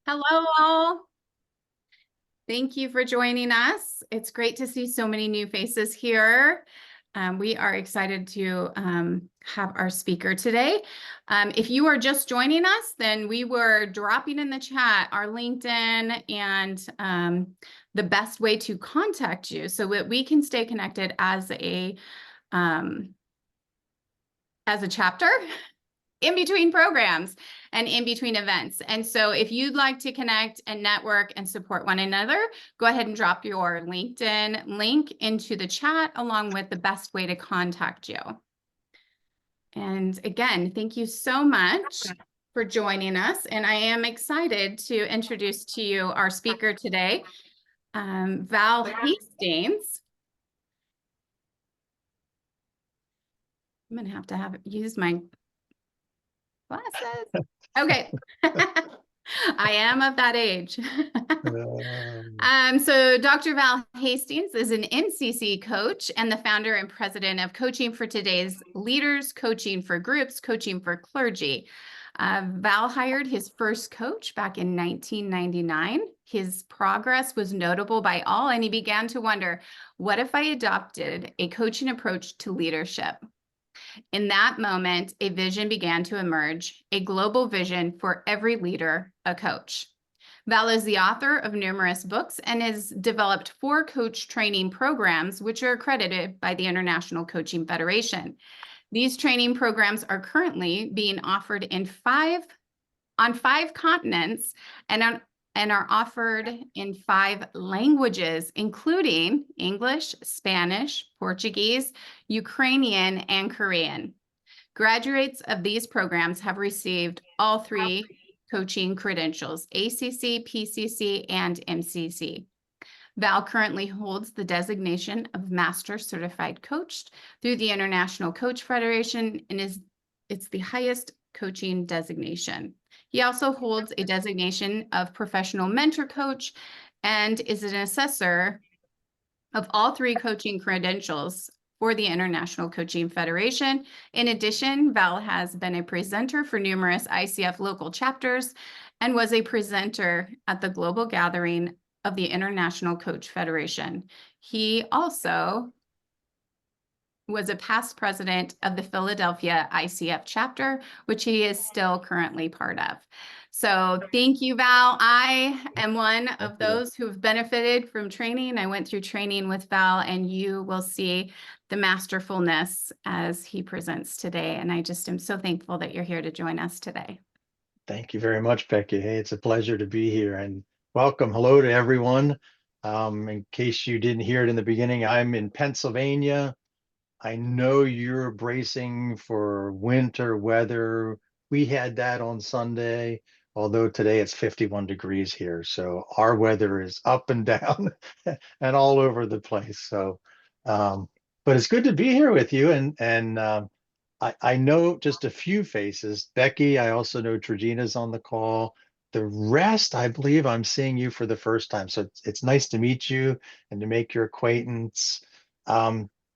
Hello, all. Thank you for joining us. It's great to see so many new faces here. We are excited to have our speaker today. If you are just joining us, then we were dropping in the chat our LinkedIn and the best way to contact you so that we can stay connected as a chapter in between programs and in between events. And so if you'd like to connect and network and support one another, go ahead and drop your LinkedIn link into the chat along with the best way to contact you. And again, thank you so much for joining us. And I am excited to introduce to you our speaker today, Val Hastings. I'm going to have use my glasses. Okay. I am of that age. So Dr. Val Hastings is an MCC coach and the founder and president of Coaching for Today's Leaders, Coaching for Groups, Coaching for Clergy. Val hired his first coach back in 1999. His progress was notable by all, and he began to wonder, what if I adopted a coaching approach to leadership? In that moment, a vision began to emerge, a global vision for every leader, a coach. Val is the author of numerous books and has developed 4 coach training programs, which are accredited by the International Coaching Federation. These training programs are currently being offered on 5 continents and are offered in 5 languages, including English, Spanish, Portuguese, Ukrainian, and Korean. Graduates of these programs have received all 3 coaching credentials, ACC, PCC, and MCC. Val currently holds the designation of Master Certified Coach through the International Coach Federation, and it's the highest coaching designation. He also holds a designation of Professional Mentor Coach and is an assessor of all 3 coaching credentials for the International Coaching Federation. In addition, Val has been a presenter for numerous ICF local chapters and was a presenter at the global gathering of the International Coach Federation. He also was a past president of the Philadelphia ICF chapter, which he is still currently part of. So thank you, Val. I am one of those who have benefited from training. I went through training with Val, and you will see the masterfulness as he presents today. And I just am so thankful that you're here to join us today. Thank you very much, Becky. Hey, it's a pleasure to be here, and welcome. Hello to everyone. In case you didn't hear it in the beginning, I'm in Pennsylvania. I know you're bracing for winter weather. We had that on Sunday, although today it's 51 degrees here. So our weather is up and down and all over the place. So, but it's good to be here with you. And I know just a few faces. Becky, I also know Trigina's on the call. The rest, I believe I'm seeing you for the first time. So it's nice to meet you and to make your acquaintance.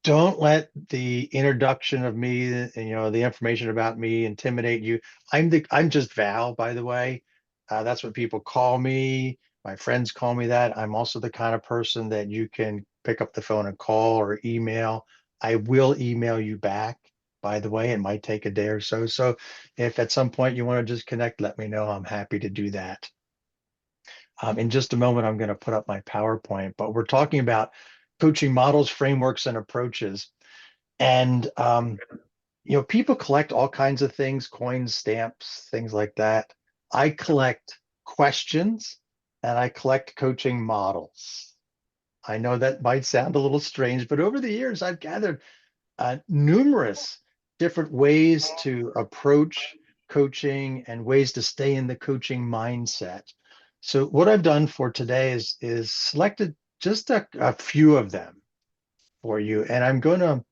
Don't let the introduction of me, the information about me intimidate you. I'm just Val, by the way. That's what people call me. My friends call me that. I'm also the kind of person that you can pick up the phone and call or email. I will email you back, by the way. It might take a day or so. So if at some point you want to just connect, let me know. I'm happy to do that. In just a moment, I'm going to put up my PowerPoint, but we're talking about coaching models, frameworks, and approaches. And, people collect all kinds of things, coins, stamps, things like that. I collect questions and I collect coaching models. I know that might sound a little strange, but over the years, I've gathered numerous different ways to approach coaching and ways to stay in the coaching mindset. So what I've done for today is selected just a few of them for you, and I'm going to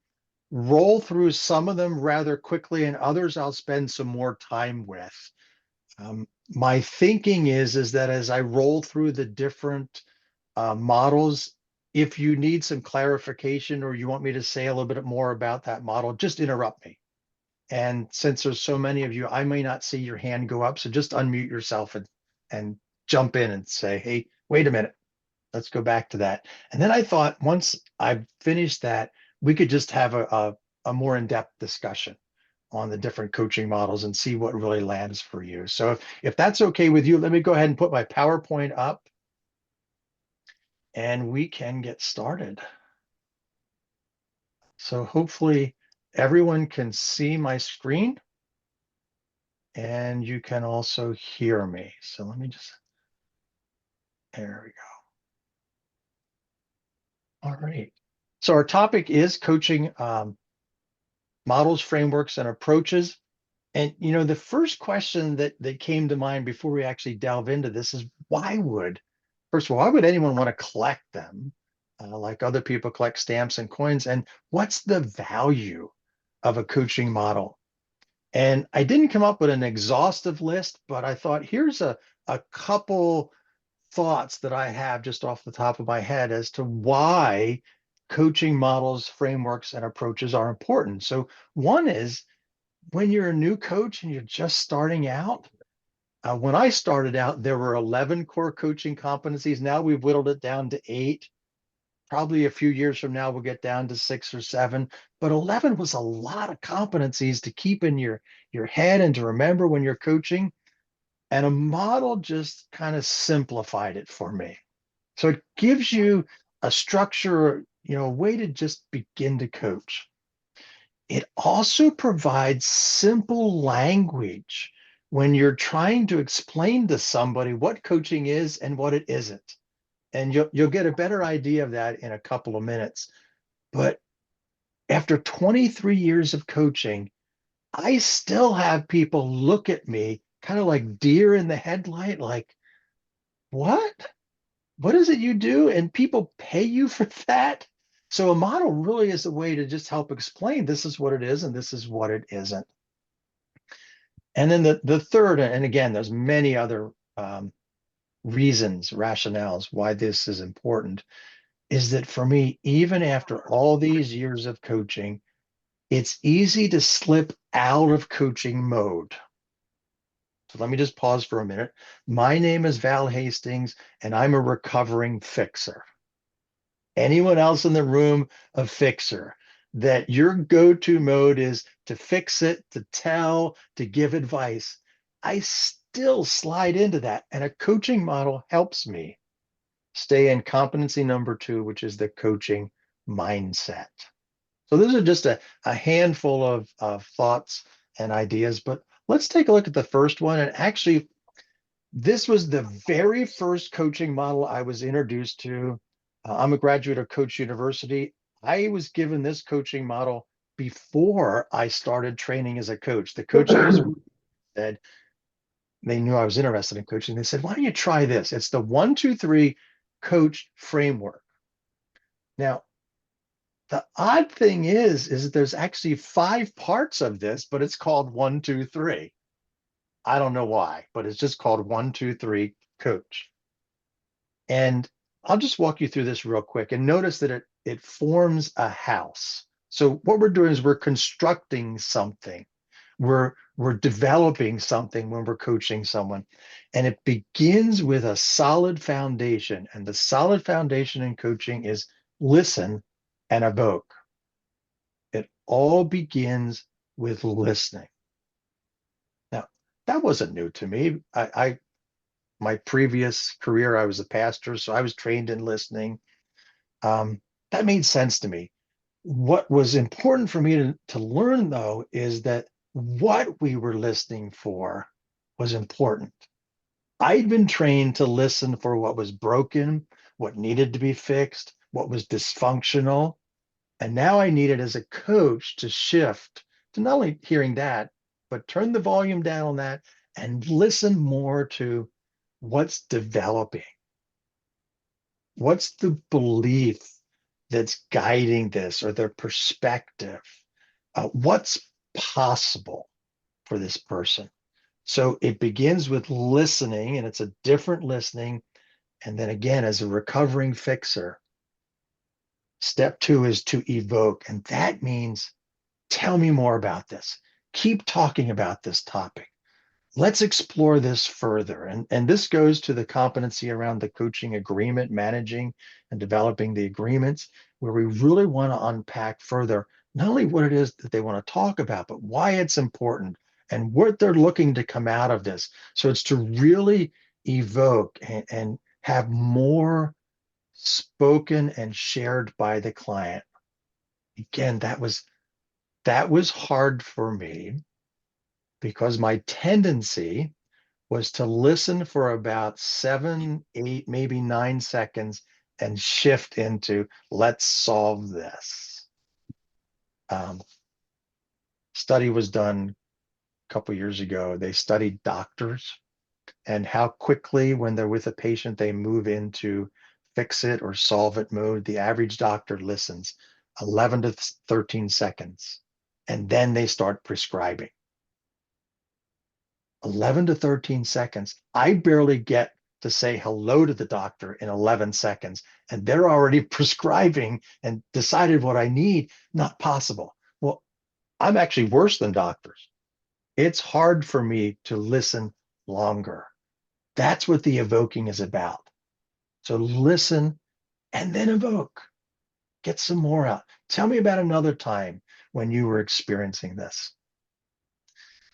roll through some of them rather quickly, and others I'll spend some more time with. My thinking is that as I roll through the different models, if you need some clarification or you want me to say a little bit more about that model, just interrupt me. And since there's so many of you, I may not see your hand go up, so just unmute yourself and jump in and say, hey, wait a minute, let's go back to that. And then I thought once I've finished that, we could just have a more in-depth discussion on the different coaching models and see what really lands for you. So if that's okay with you, let me go ahead and put my PowerPoint up and we can get started. So hopefully everyone can see my screen and you can also hear me. So let me just, there we go. All right. So our topic is coaching models, frameworks, and approaches. And the first question that came to mind before we actually delve into this is first of all, why would anyone want to collect them like other people collect stamps and coins? And what's the value of a coaching model? And I didn't come up with an exhaustive list, but I thought here's a couple thoughts that I have just off the top of my head as to why coaching models, frameworks, and approaches are important. So one is when you're a new coach and you're just starting out. When I started out, there were 11 core coaching competencies. Now we've whittled it down to 8. Probably a few years from now, we'll get down to 6 or 7. But 11 was a lot of competencies to keep in your head and to remember when you're coaching. And a model just kind of simplified it for me. So it gives you a structure, a way to just begin to coach. It also provides simple language when you're trying to explain to somebody what coaching is and what it isn't. And you'll get a better idea of that in a couple of minutes. But after 23 years of coaching, I still have people look at me kind of like deer in the headlight, like, what? What is it you do? And people pay you for that? So a model really is a way to just help explain this is what it is and this is what it isn't. And then the third, and again, there's many other reasons, rationales why this is important, is that for me, even after all these years of coaching, it's easy to slip out of coaching mode. So let me just pause for a minute. My name is Val Hastings, and I'm a recovering fixer. Anyone else in the room a fixer? That your go-to mode is to fix it, to tell, to give advice. I still slide into that. And a coaching model helps me stay in competency number 2, which is the coaching mindset. So those are just a handful of thoughts and ideas, but let's take a look at the first one. And actually, this was the very first coaching model I was introduced to. I'm a graduate of Coach University. I was given this coaching model before I started training as a coach. The coach I was said, they knew I was interested in coaching. They said, why don't you try this? It's the 1, 2, 3 coach framework. Now, the odd thing is that there's actually 5 parts of this, but it's called 1, 2, 3. I don't know why, but it's just called 1, 2, 3 coach. And I'll just walk you through this real quick and notice that it forms a house. So what we're doing is we're constructing something. We're developing something when we're coaching someone. And it begins with a solid foundation. And the solid foundation in coaching is listen and evoke. It all begins with listening. Now, that wasn't new to me. My previous career, I was a pastor, so I was trained in listening. That made sense to me. What was important for me to learn, though, is that what we were listening for was important. I'd been trained to listen for what was broken, what needed to be fixed, what was dysfunctional. And now I needed, as a coach, to shift to not only hearing that, but turn the volume down on that and listen more to what's developing. What's the belief that's guiding this or their perspective? What's possible for this person? So it begins with listening, and it's a different listening. And then again, as a recovering fixer, step 2 is to evoke. And that means tell me more about this. Keep talking about this topic. let's explore this further. And this goes to the competency around the coaching agreement, managing and developing the agreements, where we really want to unpack further, not only what it is that they want to talk about, but why it's important and what they're looking to come out of this. So it's to really evoke and have more spoken and shared by the client. Again, that was hard for me because my tendency was to listen for about 7, 8, maybe 9 seconds and shift into let's solve this. Study was done a couple years ago. They studied doctors and how quickly, when they're with a patient, they move into fix it or solve it mode. The average doctor listens 11 to 13 seconds, and then they start prescribing. 11 to 13 seconds. I barely get to say hello to the doctor in 11 seconds, and they're already prescribing and decided what I need. Not possible. Well, I'm actually worse than doctors. It's hard for me to listen longer. That's what the evoking is about. So listen and then evoke. Get some more out. Tell me about another time when you were experiencing this.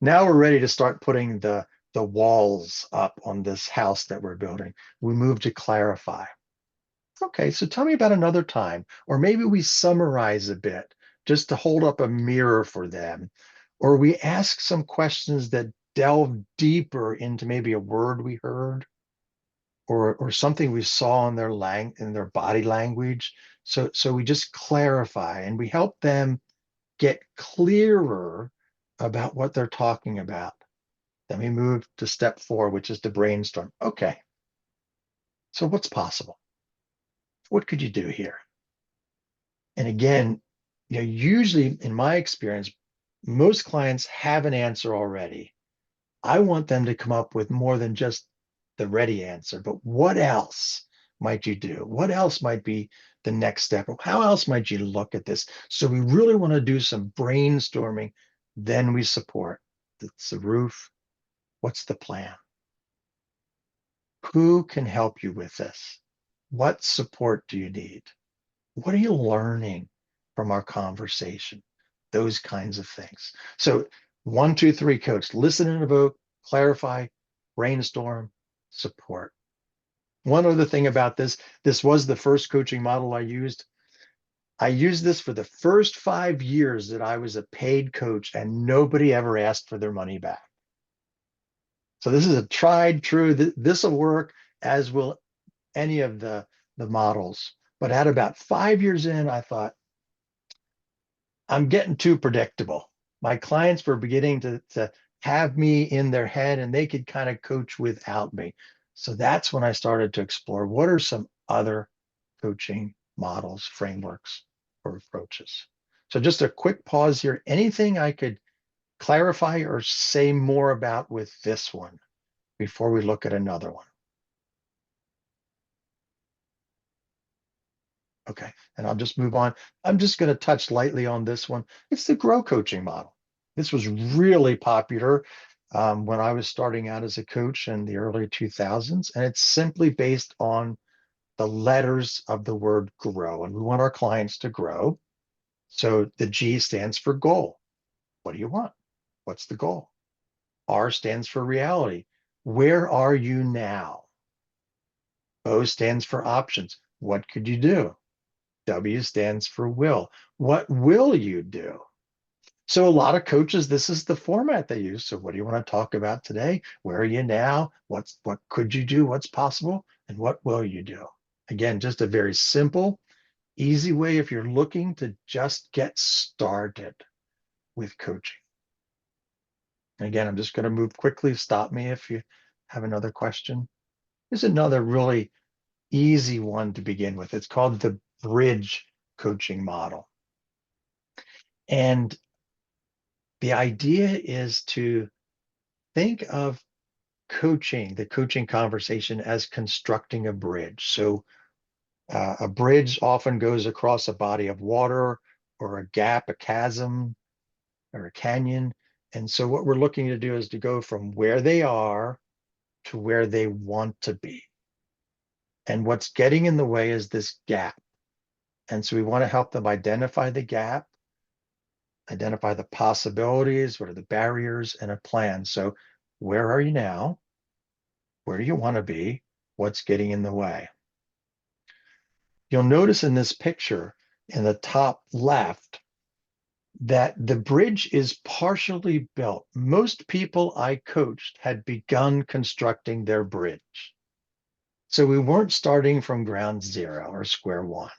Now we're ready to start putting the walls up on this house that we're building. We move to clarify. Okay, so tell me about another time, or maybe we summarize a bit just to hold up a mirror for them, or we ask some questions that delve deeper into maybe a word we heard or something we saw in their body language. So we just clarify and we help them get clearer about what they're talking about. Then we move to step 4, which is to brainstorm. Okay, so what's possible? What could you do here? And again, usually in my experience, most clients have an answer already. I want them to come up with more than just the ready answer, but what else might you do? What else might be the next step? How else might you look at this? So we really want to do some brainstorming. Then we support. It's the roof. What's the plan? Who can help you with this? What support do you need? What are you learning from our conversation? Those kinds of things. So 1, 2, 3 coach, listen and evoke, clarify, brainstorm, support. One other thing about this was the first coaching model I used. I used this for the first 5 years that I was a paid coach, and nobody ever asked for their money back. So this is a tried true, this will work, as will any of the models. But at about 5 years in, I thought, I'm getting too predictable. My clients were beginning to have me in their head and they could kind of coach without me. So that's when I started to explore what are some other coaching models, frameworks, or approaches. So just a quick pause here. Anything I could clarify or say more about with this one before we look at another one? Okay, and I'll just move on. I'm just going to touch lightly on this one. It's the grow coaching model. This was really popular when I was starting out as a coach in the early 2000s, and it's simply based on the letters of the word grow, and we want our clients to grow. So the G stands for goal. What do you want? What's the goal? R stands for reality. Where are you now? O stands for options. What could you do? W stands for will. What will you do? So a lot of coaches, this is the format they use. So what do you want to talk about today? Where are you now? What could you do? What's possible? And what will you do? Again, just a very simple, easy way if you're looking to just get started with coaching. And again, I'm just going to move quickly. Stop me if you have another question. Here's another really easy one to begin with. It's called the bridge coaching model. And the idea is to think of coaching, the coaching conversation, as constructing a bridge. So a bridge often goes across a body of water or a gap, a chasm, or a canyon. And so what we're looking to do is to go from where they are to where they want to be. And what's getting in the way is this gap. And so we want to help them identify the gap, identify the possibilities, what are the barriers, and a plan. So where are you now? Where do you want to be? What's getting in the way? You'll notice in this picture in the top left that the bridge is partially built. Most people I coached had begun constructing their bridge. So we weren't starting from ground zero or square one.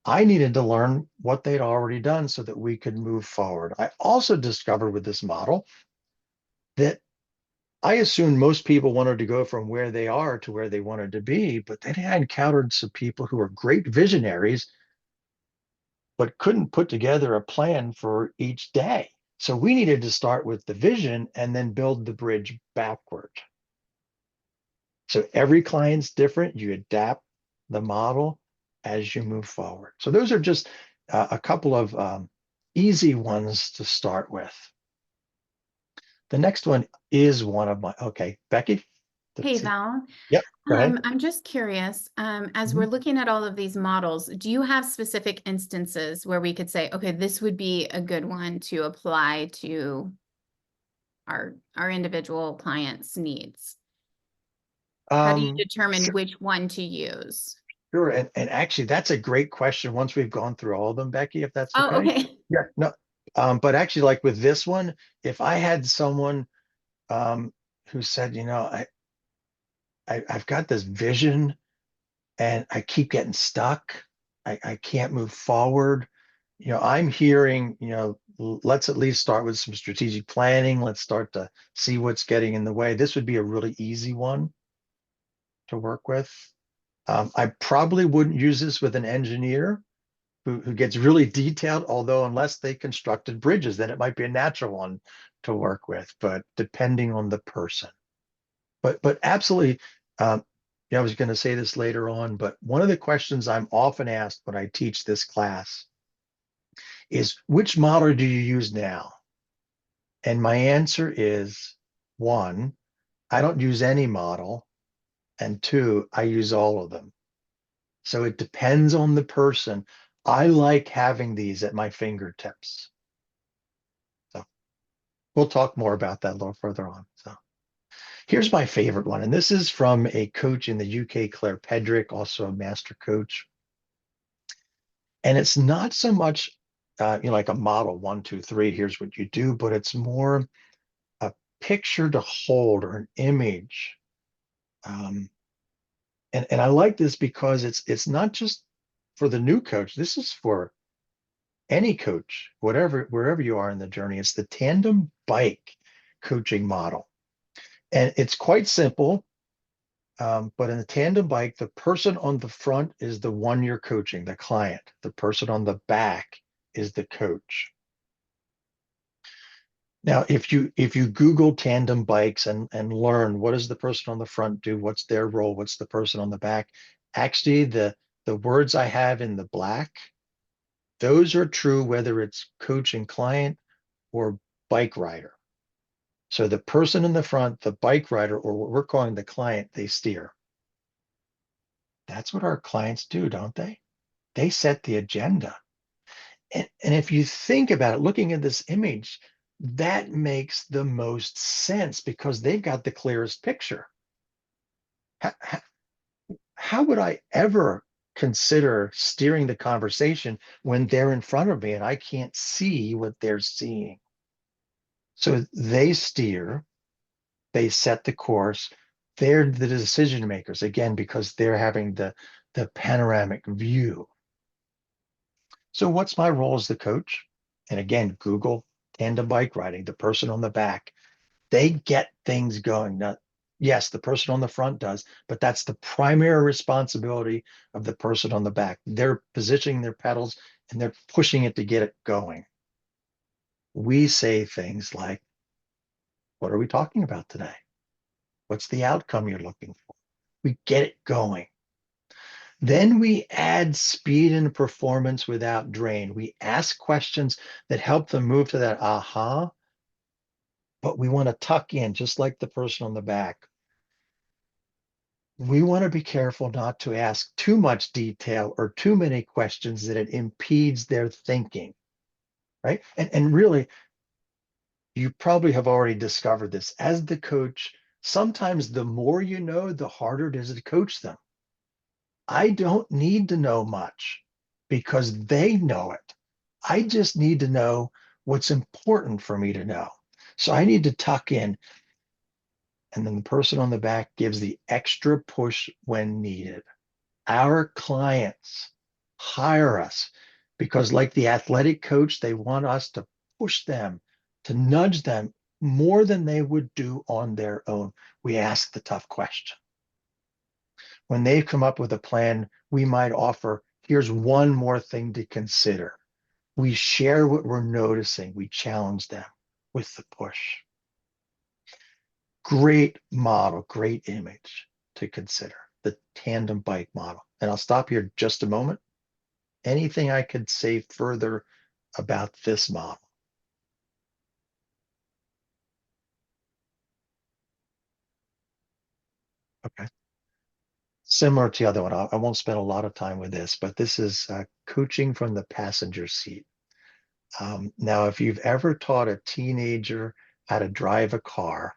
I needed to learn what they'd already done so that we could move forward. I also discovered with this model that I assumed most people wanted to go from where they are to where they wanted to be, but then I encountered some people who are great visionaries, but couldn't put together a plan for each day. So we needed to start with the vision and then build the bridge backward. So every client's different. You adapt the model as you move forward. So those are just a couple of easy ones to start with. The next one is one of my, okay, Becky. Hey, Val. Yep, go ahead. I'm just curious, as we're Mhm. looking at all of these models, do you have specific instances where we could say, okay, this would be a good one to apply to our individual clients' needs? How do you determine Sure, which one to use? sure. And actually, that's a great question once we've gone through all of them, Becky, if that's Oh, okay. okay. Yeah, no. But actually, like with this one, if I had someone um, who said, I've got this vision and I keep getting stuck. I can't move forward. I'm hearing, let's at least start with some strategic planning. Let's start to see what's getting in the way. This would be a really easy one to work with. I probably wouldn't use this with an engineer who gets really detailed, although unless they constructed bridges, then it might be a natural one to work with, but depending on the person. But absolutely, yeah, I was going to say this later on, but one of the questions I'm often asked when I teach this class is, which model do you use now? And my answer is one, I don't use any model, and two, I use all of them. So it depends on the person. I like having these at my fingertips. So we'll talk more about that a little further on. So here's my favorite one. And this is from a coach in the UK, Claire Pedrick, also a master coach. And it's not so much, like a model 1, 2, 3, here's what you do, but it's more a picture to hold or an image. Um, and I like this because it's not just for the new coach. This is for any coach, wherever you are in the journey. It's the tandem bike coaching model. And it's quite simple. But in the tandem bike, the person on the front is the one you're coaching, the client. The person on the back is the coach. Now, if you Google tandem bikes and learn what does the person on the front do, what's their role, what's the person on the back, actually the words I have in the black, those are true whether it's coach and client or bike rider. So the person in the front, the bike rider, or what we're calling the client, they steer. That's what our clients do, don't they? They set the agenda. And if you think about it, looking at this image, that makes the most sense because they've got the clearest picture. How would I ever consider steering the conversation when they're in front of me and I can't see what they're seeing? So they steer, they set the course. They're the decision makers, again, because they're having the panoramic view. So what's my role as the coach? And again, Google tandem bike riding, the person on the back, they get things going. Now, yes, the person on the front does, but that's the primary responsibility of the person on the back. They're positioning their pedals and they're pushing it to get it going. We say things like, what are we talking about today? What's the outcome you're looking for? We get it going. Then we add speed and performance without drain. We ask questions that help them move to that aha but we want to tuck in just like the person on the back. We want to be careful not to ask too much detail or too many questions that it impedes their thinking, right? And really, you probably have already discovered this. As the coach, sometimes the more you know, the harder it is to coach them. I don't need to know much because they know it. I just need to know what's important for me to know. So I need to tuck in. And then the person on the back gives the extra push when needed. Our clients hire us because, like the athletic coach, they want us to push them, to nudge them more than they would do on their own. We ask the tough question. When they've come up with a plan, we might offer, here's one more thing to consider. We share what we're noticing. We challenge them with the push. Great model, great image to consider, the tandem bike model. And I'll stop here just a moment. Anything I could say further about this model? Okay. Similar to the other one, I won't spend a lot of time with this, but this is coaching from the passenger seat. Now, if you've ever taught a teenager how to drive a car,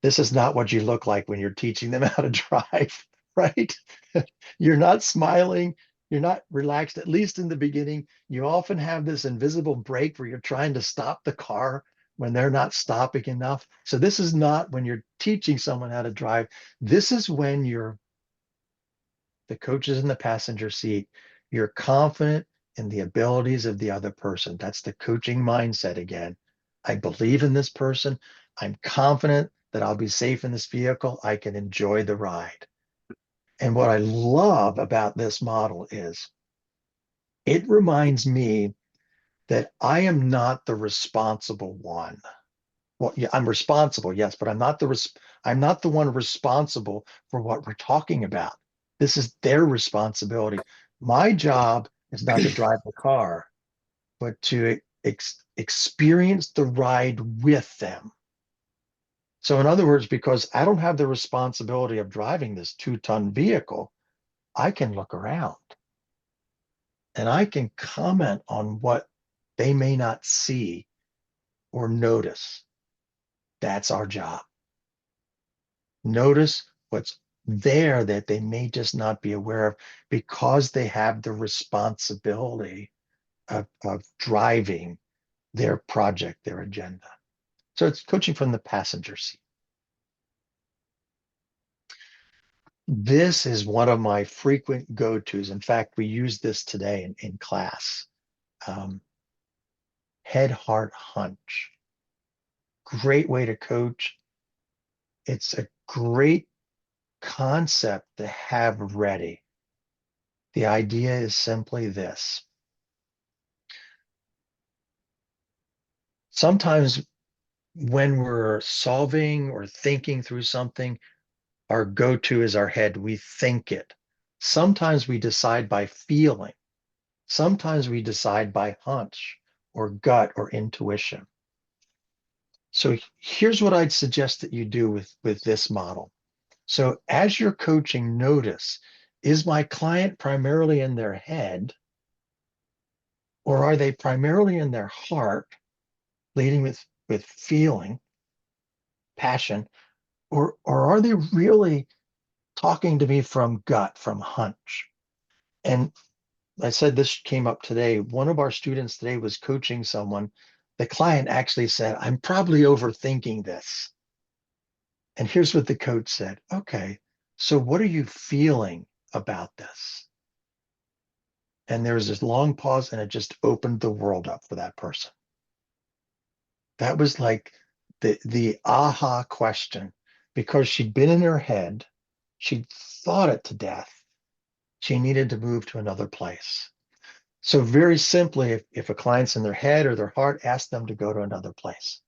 this is not what you look like when you're teaching them how to drive, right? You're not smiling, you're not relaxed, at least in the beginning. You often have this invisible brake where you're trying to stop the car when they're not stopping enough. So this is not when you're teaching someone how to drive. This is when the coach is in the passenger seat. You're confident in the abilities of the other person. That's the coaching mindset again. I believe in this person. I'm confident that I'll be safe in this vehicle. I can enjoy the ride. And what I love about this model is it reminds me that I am not the responsible one. Well, yeah, I'm responsible, yes, but I'm not the one responsible for what we're talking about. This is their responsibility. My job is not to drive the car, but to experience the ride with them. So, in other words, because I don't have the responsibility of driving this 2-ton vehicle, I can look around and I can comment on what they may not see or notice. That's our job. Notice what's there that they may just not be aware of because they have the responsibility of driving their project, their agenda. So it's coaching from the passenger seat. This is one of my frequent go-tos. In fact, we use this today in class. Head, heart, hunch. Great way to coach. It's a great concept to have ready. The idea is simply this. Sometimes when we're solving or thinking through something, our go-to is our head. We think it. Sometimes we decide by feeling. Sometimes we decide by hunch or gut or intuition. So here's what I'd suggest that you do with this model. So as you're coaching, notice, is my client primarily in their head, or are they primarily in their heart, leading with feeling, passion, or are they really talking to me from gut, from hunch? And I said this came up today. One of our students today was coaching someone. The client actually said, I'm probably overthinking this. And here's what the coach said. Okay, so what are you feeling about this? And there was this long pause, and it just opened the world up for that person. That was like the aha question, because she'd been in her head, she'd thought it to death. She needed to move to another place. So very simply, if a client's in their head or their heart, ask them to go to another place.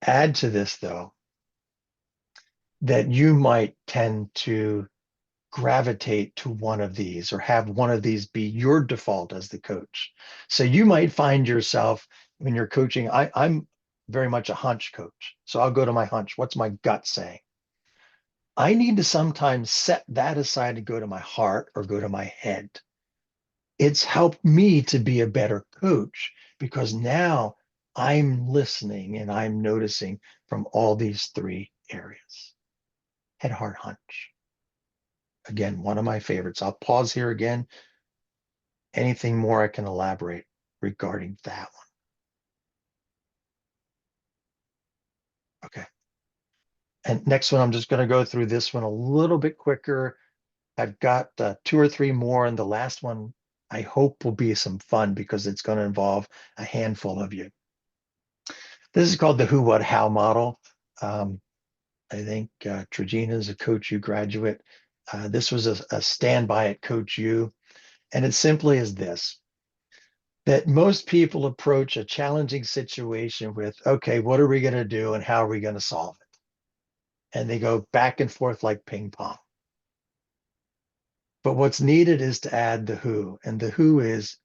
Add to this, though, that you might tend to gravitate to one of these or have one of these be your default as the coach. So you might find yourself when you're coaching, I'm very much a hunch coach. So I'll go to my hunch. What's my gut saying? I need to sometimes set that aside and go to my heart or go to my head. It's helped me to be a better coach because now I'm listening and I'm noticing from all these three areas. Head, heart, hunch. Again, one of my favorites. I'll pause here again. Anything more I can elaborate regarding that one? Okay. And next one, I'm just going to go through this one a little bit quicker. I've got two or three more, and the last one I hope will be some fun because it's going to involve a handful of you. This is called the who, what, how model. I think Trigina is a Coach U graduate. This was a standby at Coach U, and it simply is this, that most people approach a challenging situation with, okay, what are we going to do and how are we going to solve it? And they go back and forth like ping pong. But what's needed is to add the who, and the who is,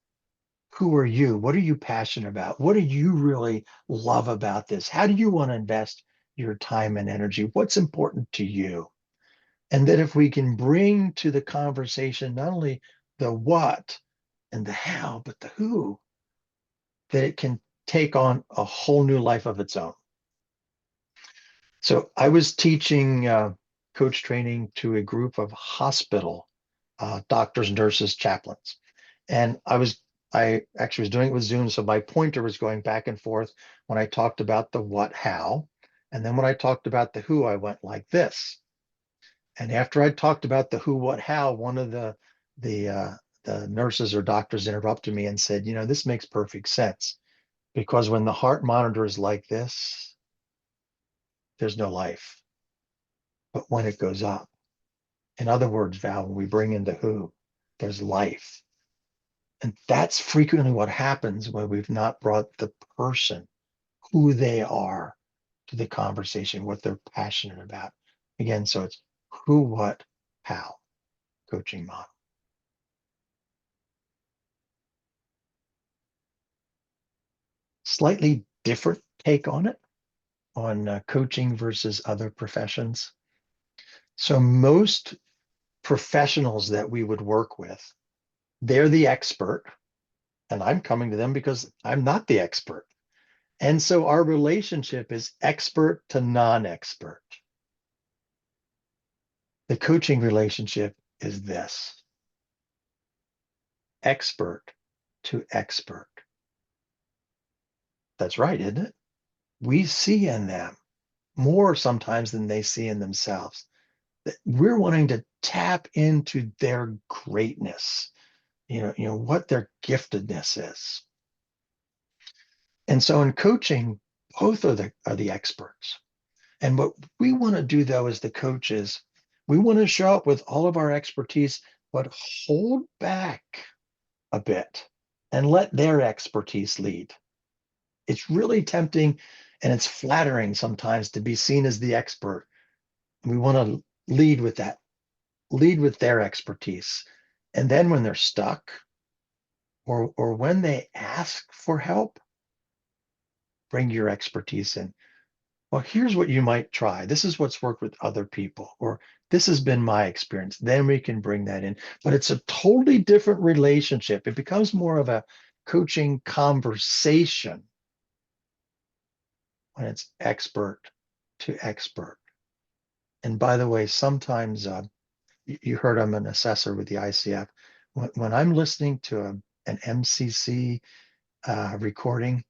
who are you? What are you passionate about? What do you really love about this? How do you want to invest your time and energy? What's important to you? And that if we can bring to the conversation not only the what and the how, but the who, that it can take on a whole new life of its own. So I was teaching coach training to a group of hospital doctors, nurses, chaplains. And I actually was doing it with Zoom. So my pointer was going back and forth when I talked about the what, how. And then when I talked about the who, I went like this. And after I talked about the who, what, how, one of the nurses or doctors interrupted me and said, you know, this makes perfect sense because when the heart monitor is like this, there's no life. But when it goes up, in other words, Val, when we bring in the who, there's life. And that's frequently what happens when we've not brought the person, who they are, to the conversation, what they're passionate about. Again, so it's who, what, how coaching model. Slightly different take on it, on coaching versus other professions. So most professionals that we would work with, they're the expert, and I'm coming to them because I'm not the expert. And so our relationship is expert to non-expert. The coaching relationship is this: expert to expert. That's right, isn't it? We see in them more sometimes than they see in themselves. We're wanting to tap into their greatness, what their giftedness is. And so in coaching, both are the experts. And what we want to do though as the coaches, we want to show up with all of our expertise, but hold back a bit and let their expertise lead. It's really tempting and it's flattering sometimes to be seen as the expert. We want to lead with that, lead with their expertise. And then when they're stuck or when they ask for help, bring your expertise in. Well, here's what you might try. This is what's worked with other people, or this has been my experience. Then we can bring that in. But it's a totally different relationship. It becomes more of a coaching conversation when it's expert to expert. And by the way, sometimes you heard I'm an assessor with the ICF. When I'm listening to an MCC recording,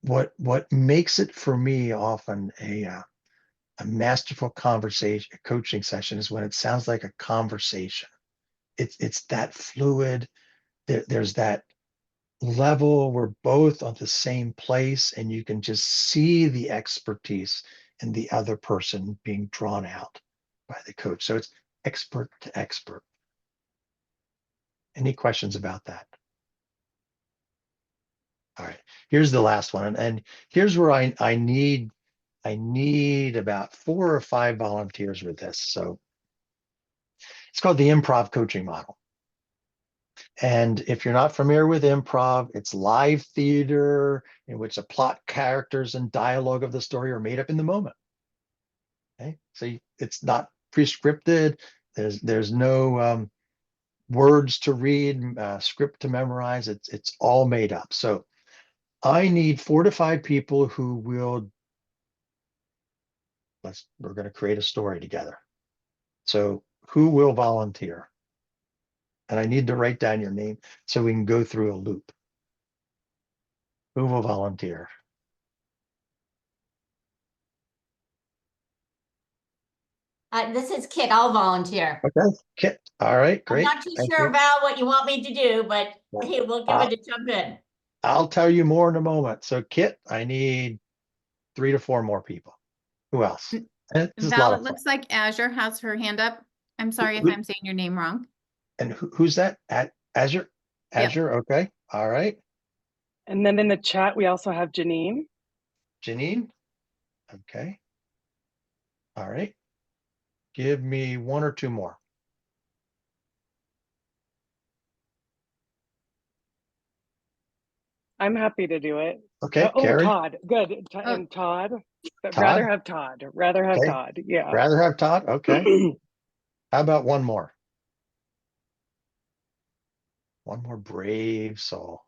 what makes it for me often a masterful conversation, a coaching session, is when it sounds like a conversation. It's that fluid. There's that level. We're both on the same place, and you can just see the expertise in the other person being drawn out by the coach. So it's expert to expert. Any questions about that? All right, here's the last one, and here's where I need about 4 or 5 volunteers with this. So it's called the improv coaching model. And if you're not familiar with improv, it's live theater in which the plot, characters, and dialogue of the story are made up in the moment. Okay, so it's not pre-scripted. There's no words to read, script to memorize. It's all made up. So I need 4 to 5 people who will. We're going to create a story together. So who will volunteer? And I need to write down your name so we can go through a loop. Who will volunteer? This is Kit. I'll volunteer. Okay, Kit. All right, I'm great. not too Thank sure you. about what you want me to do, but Yeah. hey, we'll give it a jump in. I'll tell you more in a moment. So Kit, I need 3 to 4 more people. Who else? And this is a lot Val, it of fun. looks like Azure has her hand up. I'm sorry if I'm saying your name wrong. And who's that? At Azure? Yep. Azure, okay. All right. And then in the chat, we also have Janine. Janine? Okay. All right. Give me 1 or 2 more. I'm happy to do it. Okay, Oh, Carrie. Todd. Good. Oh. And Todd. But Todd? rather have Todd. Rather have Okay. Todd. Yeah. Rather have Todd? Okay. How about 1 more? 1 more brave soul.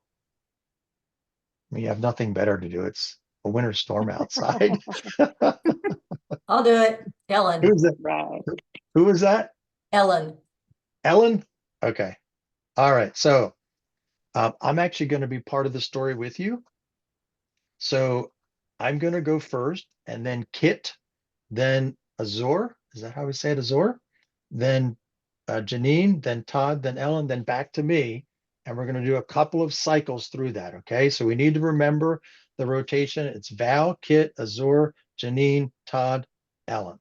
We have nothing better to do. It's a winter storm outside. I'll do it. Ellen. Who's that? Right. Who is that? Ellen. Ellen? Okay. All right. So I'm actually going to be part of the story with you. So I'm going to go first, and then Kit, then Azor. Is that how we say it? Azor? Then Janine, then Todd, then Ellen, then back to me. And we're going to do a couple of cycles through that. Okay. So we need to remember the rotation. It's Val, Kit, Azor, Janine, Todd, Ellen.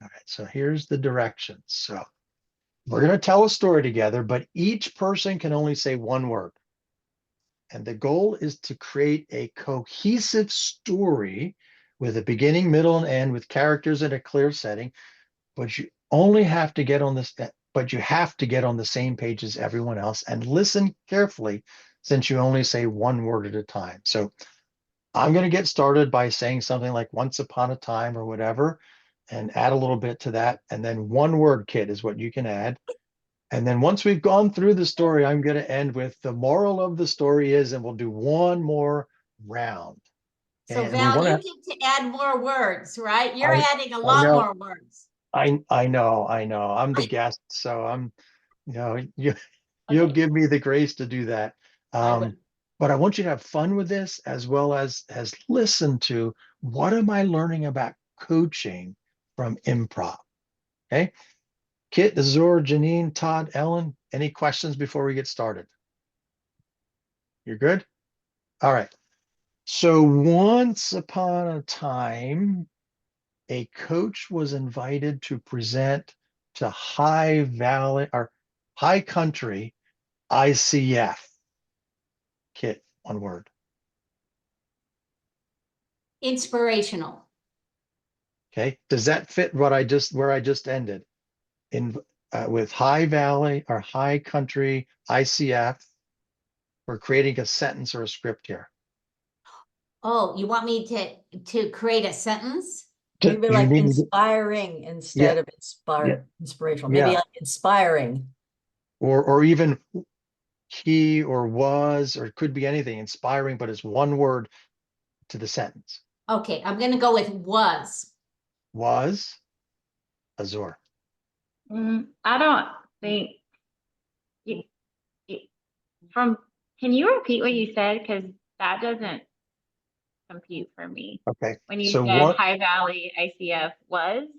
All right. So here's the directions. So we're going to tell a story together, but each person can only say 1 word. And the goal is to create a cohesive story with a beginning, middle, and end with characters in a clear setting. But you only have to get on this, but you have to get on the same page as everyone else and listen carefully since you only say 1 word at a time. So I'm going to get started by saying something like once upon a time or whatever, and add a little bit to that. And then 1 word, Kit, is what you can add. And then once we've gone through the story, I'm going to end with the moral of the story is, and we'll do 1 more round. So And Val, you get to add more words, right? You're adding a lot more words. I know. I'm the guest, so you'll Okay. give me the grace to do that. But I want you to have fun with this as well as listen to what am I learning about coaching from improv. Okay. Kit, Azor, Janine, Todd, Ellen, any questions before we get started? You're good? All right. So once upon a time, a coach was invited to present to High Valley or High Country ICF. Kit, 1 word. Inspirational. Okay. Does that fit where I just ended? With High Valley or High Country ICF, we're creating a sentence or a script here. Oh, you want me to create a sentence? Maybe like inspiring instead of inspirational. Maybe like inspiring. Or even he or was, or it could be anything, inspiring, but it's 1 word to the sentence. Okay, I'm going to go with was. Was. Azor. I don't think can you repeat what you said? Because that doesn't compute for me. Okay. When you So said High Valley ICF was?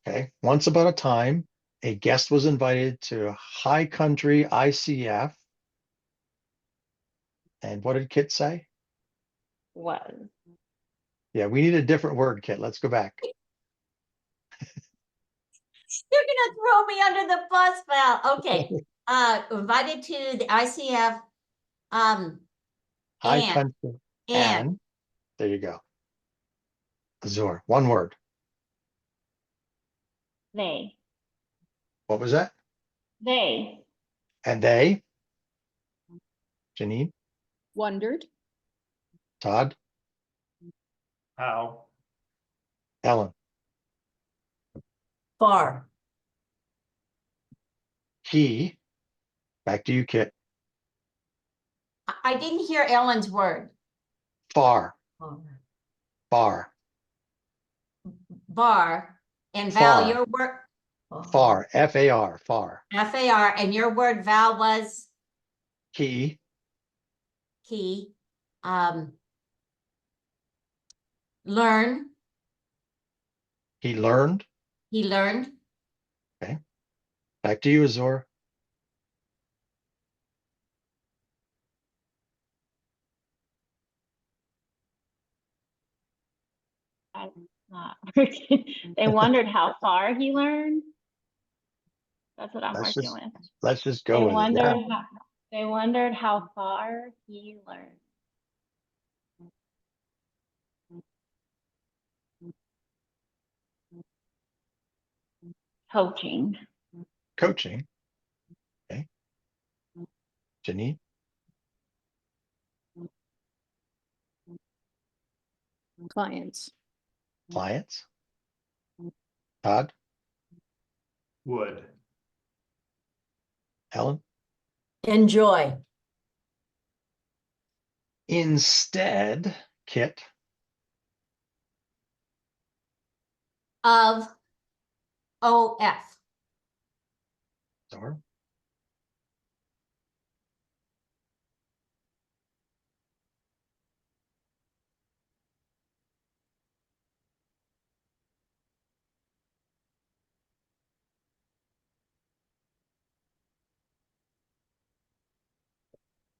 Okay. Once upon a time, a guest was invited to High Country ICF. And what did Kit say? Was. Yeah, we need a different word, Kit. Let's go back. You're gonna throw me under the bus, Val. Okay. Invited to the ICF. High Country and there you go. Azor, 1 word. They. What was that? They. And they? Janine, Wondered. Todd, How? Ellen, Far. he. Back to you, Kit. I didn't hear Ellen's word. Far, Far. far, Bar. And Val, Far. your word, far, F-A-R, far. FAR, and your word, Val, was He, key. Learn. he learned. He learned. Back to you, Azor. I'm not working. They wondered how far he learned. That's what I'm Let's working just- with. Let's just They go with it. wondered Yeah. how, they wondered how far he learned. Coaching. Coaching. Okay. Janine, Clients. clients. Todd, Would. Ellen. Enjoy. Instead, Kit, Of OF. Azor.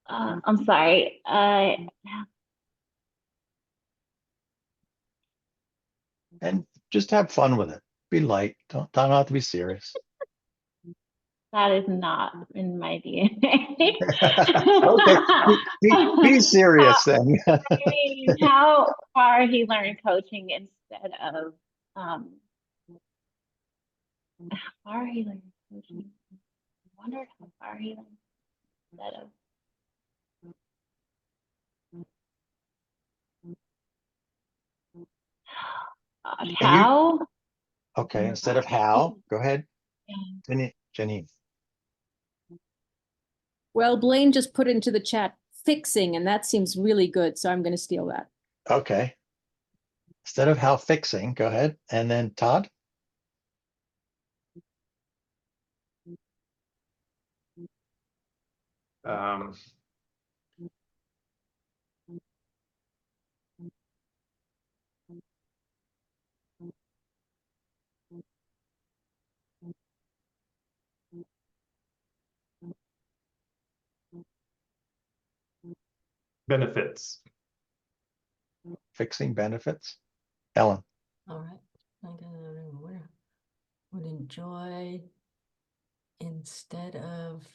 I'm sorry. And just have fun with it. Be light. Don't have to be serious. That is not in my DNA. Okay. Be serious then. I mean, how far he learned coaching instead of how far he learned coaching. I wondered how far he learned instead of how. Okay, instead of how, go ahead. Janine. Well, Blaine just put into the chat fixing, and that seems really good. So I'm going to steal that. Okay. Instead of how fixing, go ahead. And then Todd, Um, benefits. fixing benefits. Ellen, All right. Would enjoy instead of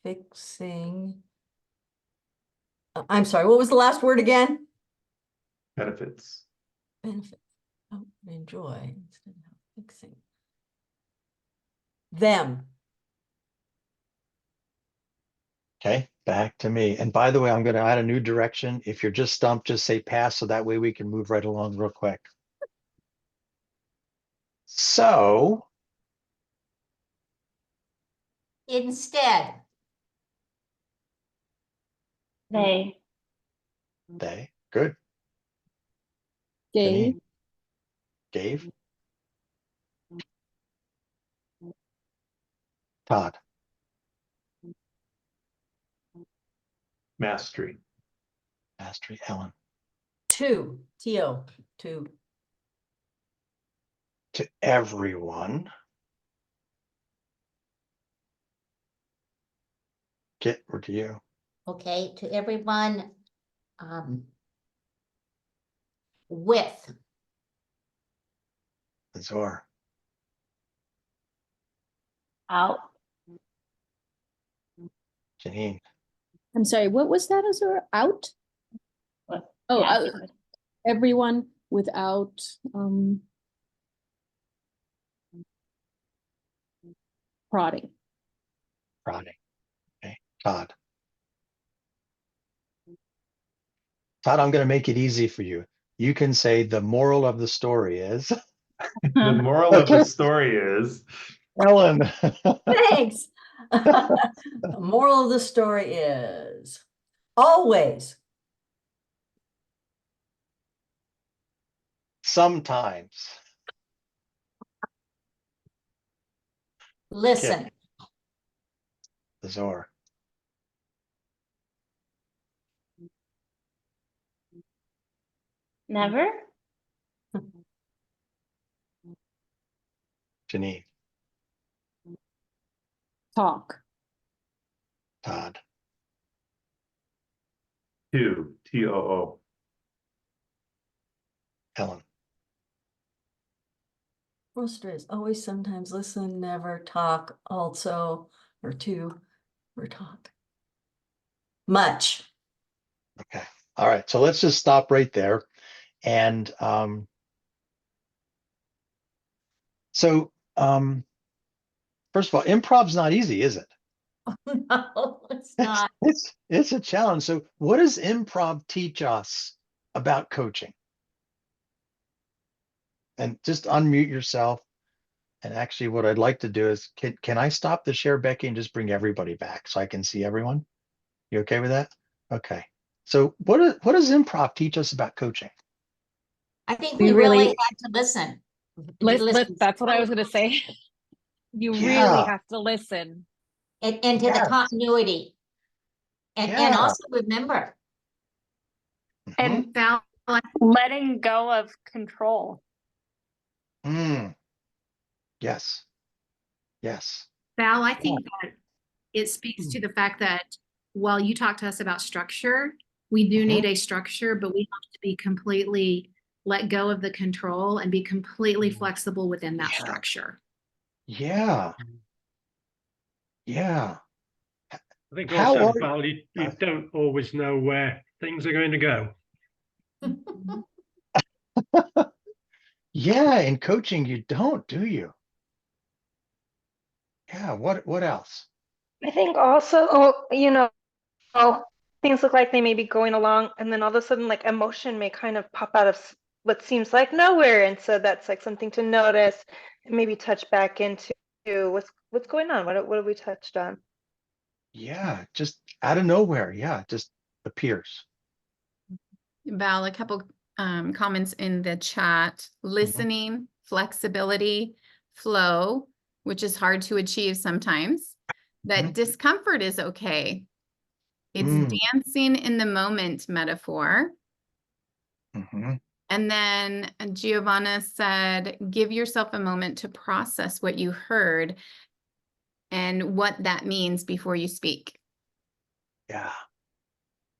fixing. I'm sorry, what was the last word again? Benefits. Benefit. Oh, enjoy instead of fixing. Them. okay, back to me. And by the way, I'm going to add a new direction. If you're just stumped, just say pass, so that way we can move right along real quick. So, Instead. They good. Gave. Janine, gave. Todd, Mastery. mastery. Ellen, To. T-O. To. to everyone. Kit, we're to you. Okay, to everyone. With. Azor, out. Janine, I'm sorry, what was that, Azura? Out? What? Oh, Yeah, out. Everyone without prodding. prodding. Okay, Todd, Todd, I'm going to make it easy for you. You can say the moral of the story is. The moral of the story is, Ellen. Thanks. The moral of the story is always. Sometimes. Listen. Azor. Never? Janine. Talk. Todd. Too. Ellen. Most is always, sometimes, listen, never, talk, also, or two, or talk. Much. Okay. All right. So let's just stop right there. And first of all, improv's not easy, is it? No, it's not. It's a challenge. So what does improv teach us about coaching? And just unmute yourself. And actually what I'd like to do is, can I stop the share, Becky, and just bring everybody back so I can see everyone? You okay with that? Okay. So what does improv teach us about coaching? I think We we really really- had to listen. That's what I was gonna say. You really Yeah. have to listen. And to the Yes. continuity. And Yeah. also remember, Mhm. And Val, Letting go of control. Yes. Yes. Val, I think that it speaks to the fact that while you talk to us about structure, we do need a structure, but we have to be completely let go of the control and be completely flexible within that Yeah. structure. Yeah. Yeah. I think How also, are- Val, you don't always know where things are going to go. Yeah, in coaching, you don't, do you? Yeah, what else? I think also, things look like they may be going along, and then all of a sudden, like emotion may kind of pop out of what seems like nowhere, and so that's like something to notice and maybe touch back into what's going on. What have we touched on? Yeah, just out of nowhere. Yeah, it just appears. Val, a couple comments in the chat. Listening, flexibility, flow, which is hard to achieve sometimes. That discomfort is okay. It's dancing in the moment metaphor. Mhm. And then Giovanna said, give yourself a moment to process what you heard and what that means before you speak. Yeah.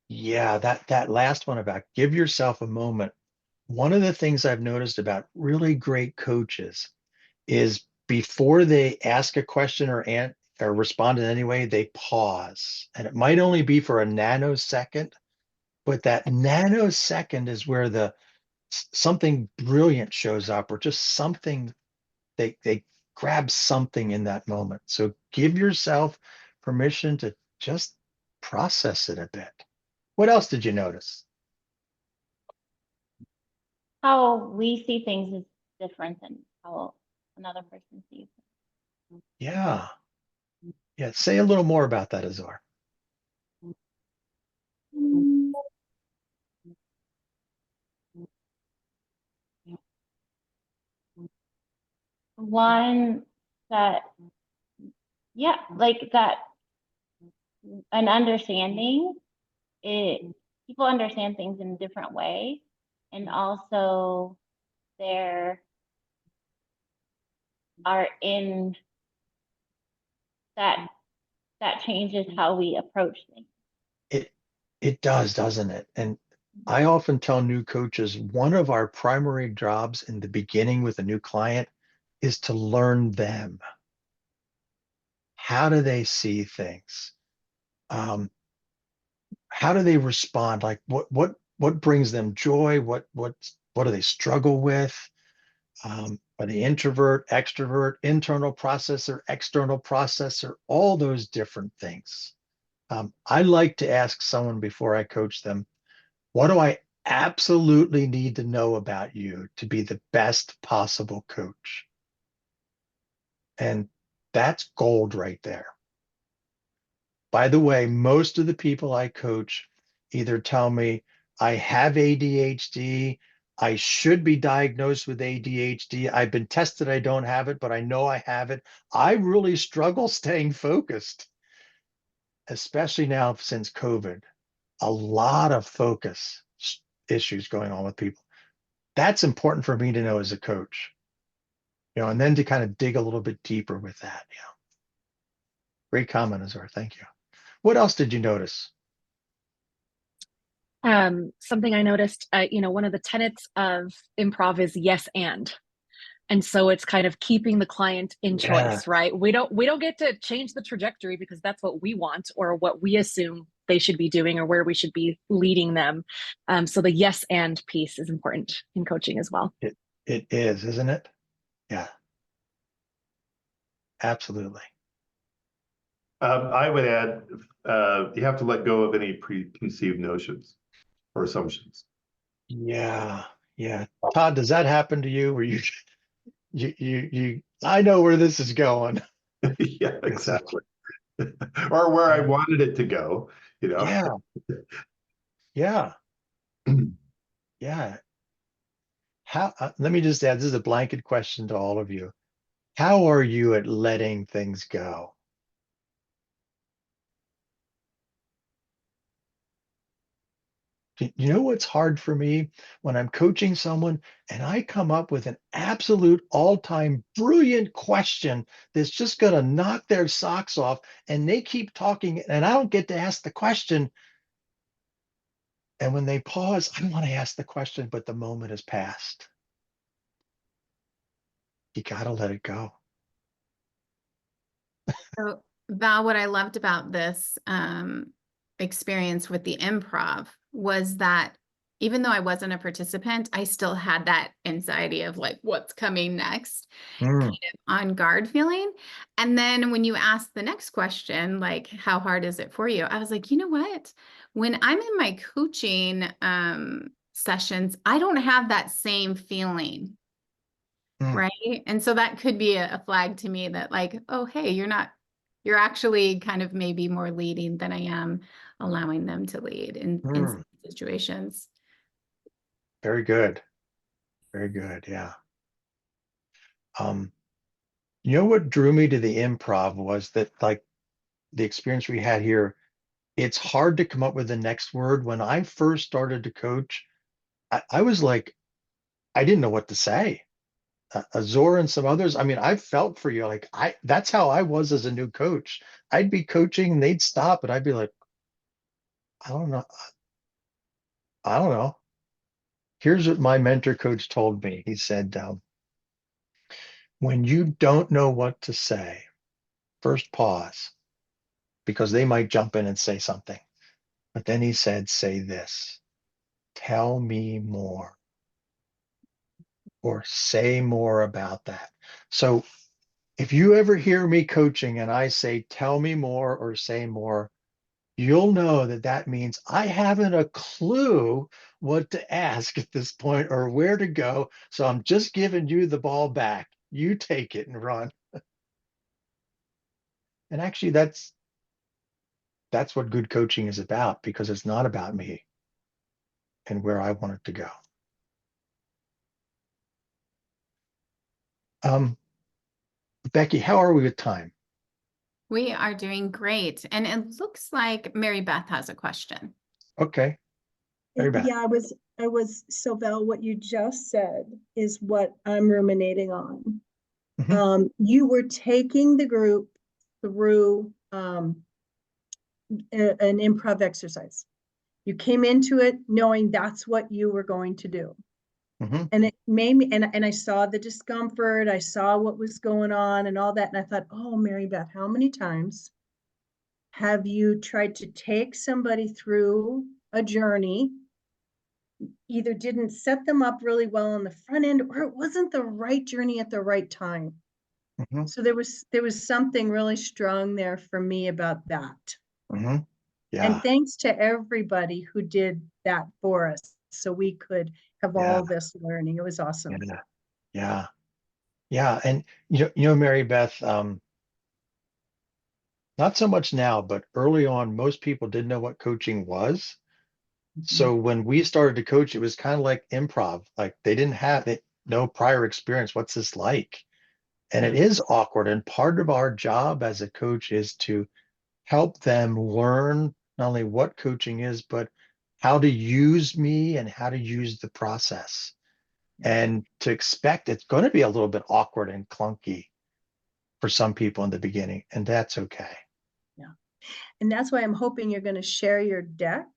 Yeah, that last one about give yourself a moment. One of the things I've noticed about really great coaches is before they ask a question or respond in any way, they pause. And it might only be for a nanosecond, but that nanosecond is where something brilliant shows up, or just something they grab something in that moment. So give yourself permission to just process it a bit. What else did you notice? How we see things is different than how another person sees them. Yeah. Yeah. Say a little more about that, Azor. One that, yeah, like that, an understanding, people understand things in a different way. And also there are in that changes how we approach things. It does, doesn't it? And I often tell new coaches, one of our primary jobs in the beginning with a new client is to learn them. How do they see things? How do they respond? Like what brings them joy? What do they struggle with? Are they introvert, extrovert, internal processor, external processor, all those different things. I like to ask someone before I coach them, What do I absolutely need to know about you to be the best possible coach? And that's gold right there. By the way, most of the people I coach either tell me I have ADHD, I should be diagnosed with ADHD, I've been tested, I don't have it, but I know I have it. I really struggle staying focused, especially now since COVID. A lot of focus issues going on with people. That's important for me to know as a coach, and then to kind of dig a little bit deeper with that. Yeah. Great comment, Azor. Thank you. What else did you notice? Something I noticed, one of the tenets of improv is yes and so it's kind of keeping the client in choice, right? We don't get to change the trajectory because that's what we want or what we assume they should be doing or where we should be leading them. So the yes and piece is important in coaching as well. It is, isn't it? Yeah. Absolutely. I would add, you have to let go of any preconceived notions or assumptions. Yeah. Yeah. Todd, does that happen to you where I know where this is going? Yeah, exactly. Or where I wanted it to go, Yeah. Yeah. Yeah. How, let me just add, this is a blanket question to all of you. How are you at letting things go? You know what's hard for me when I'm coaching someone and I come up with an absolute all-time brilliant question that's just going to knock their socks off and they keep talking and I don't get to ask the question. And when they pause, I want to ask the question, but the moment has passed. You got to let it go. So, Val, what I loved about this experience with the improv was that even though I wasn't a participant, I still had that anxiety of like, what's coming next, kind of on guard feeling. And then when you ask the next question, like, how hard is it for you? I was like, you know what? When I'm in my coaching sessions, I don't have that same feeling. Right. And so that could be a flag to me that like, oh, hey, you're actually kind of maybe more leading than I am allowing them to lead in some situations. Very good. Very good. Yeah. You know what drew me to the improv was that like the experience we had here, it's hard to come up with the next word. When I first started to coach, I was like, I didn't know what to say. Azor and some others. I mean, I felt for you. Like that's how I was as a new coach. I'd be coaching and they'd stop and I'd be like, I don't know. I don't know. Here's what my mentor coach told me. He said, when you don't know what to say, first pause because they might jump in and say something. But then he said, say this, tell me more or say more about that. So if you ever hear me coaching and I say, tell me more or say more, you'll know that that means I haven't a clue what to ask at this point or where to go. So I'm just giving you the ball back. You take it and run. And actually that's what good coaching is about because it's not about me and where I want it to go. Becky, how are we with time? We are doing great. And it looks like Mary Beth has a question. Okay. Mary Beth. Yeah, so Val, what you just said is what I'm ruminating on. You were taking the group through an improv exercise. You came into it knowing that's what you were going to do. And it made me, and I saw the discomfort, I saw what was going on and all that. And I thought, oh, Mary Beth, how many times have you tried to take somebody through a journey, either didn't set them up really well on the front end, or it wasn't the right journey at the right time? So there was something really strong there for me about that. Yeah. And thanks to everybody who did that for us so we could have Yeah. all this learning. It was awesome. Yeah. Yeah. Yeah. And Mary Beth, not so much now, but early on, most people didn't know what coaching was. So when we started to coach, it was kind of like improv. Like they didn't have it, no prior experience. What's this like? And it is awkward. And part of our job as a coach is to help them learn not only what coaching is, but how to use me and how to use the process. And to expect it's going to be a little bit awkward and clunky for some people in the beginning, and that's okay. Yeah. And that's why I'm hoping you're going to share your deck,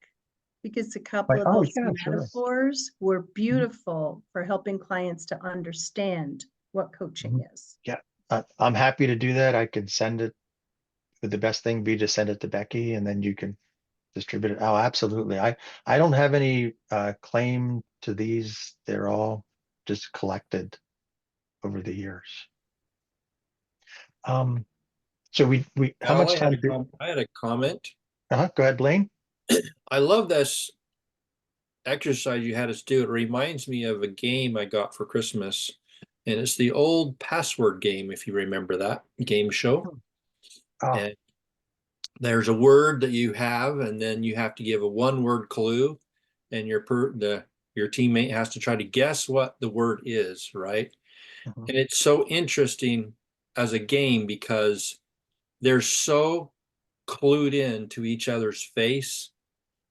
because a couple Like, of oh, those yeah, sure. metaphors were beautiful for helping clients to understand what coaching is. Yeah, I'm happy to do that. I can send it. Would the best thing be to send it to Becky and then you can distribute it? Oh, absolutely. I don't have any claim to these. They're all just collected over the years. So we how Al, much time do I had a comment. Go ahead, Blaine. I love this exercise you had us do. It reminds me of a game I got for Christmas, and it's the old password game, if you remember that game show. Oh. And there's a word that you have, and then you have to give a one-word clue, and your teammate has to try to guess what the word is, right? And it's so interesting as a game because they're so clued in to each other's face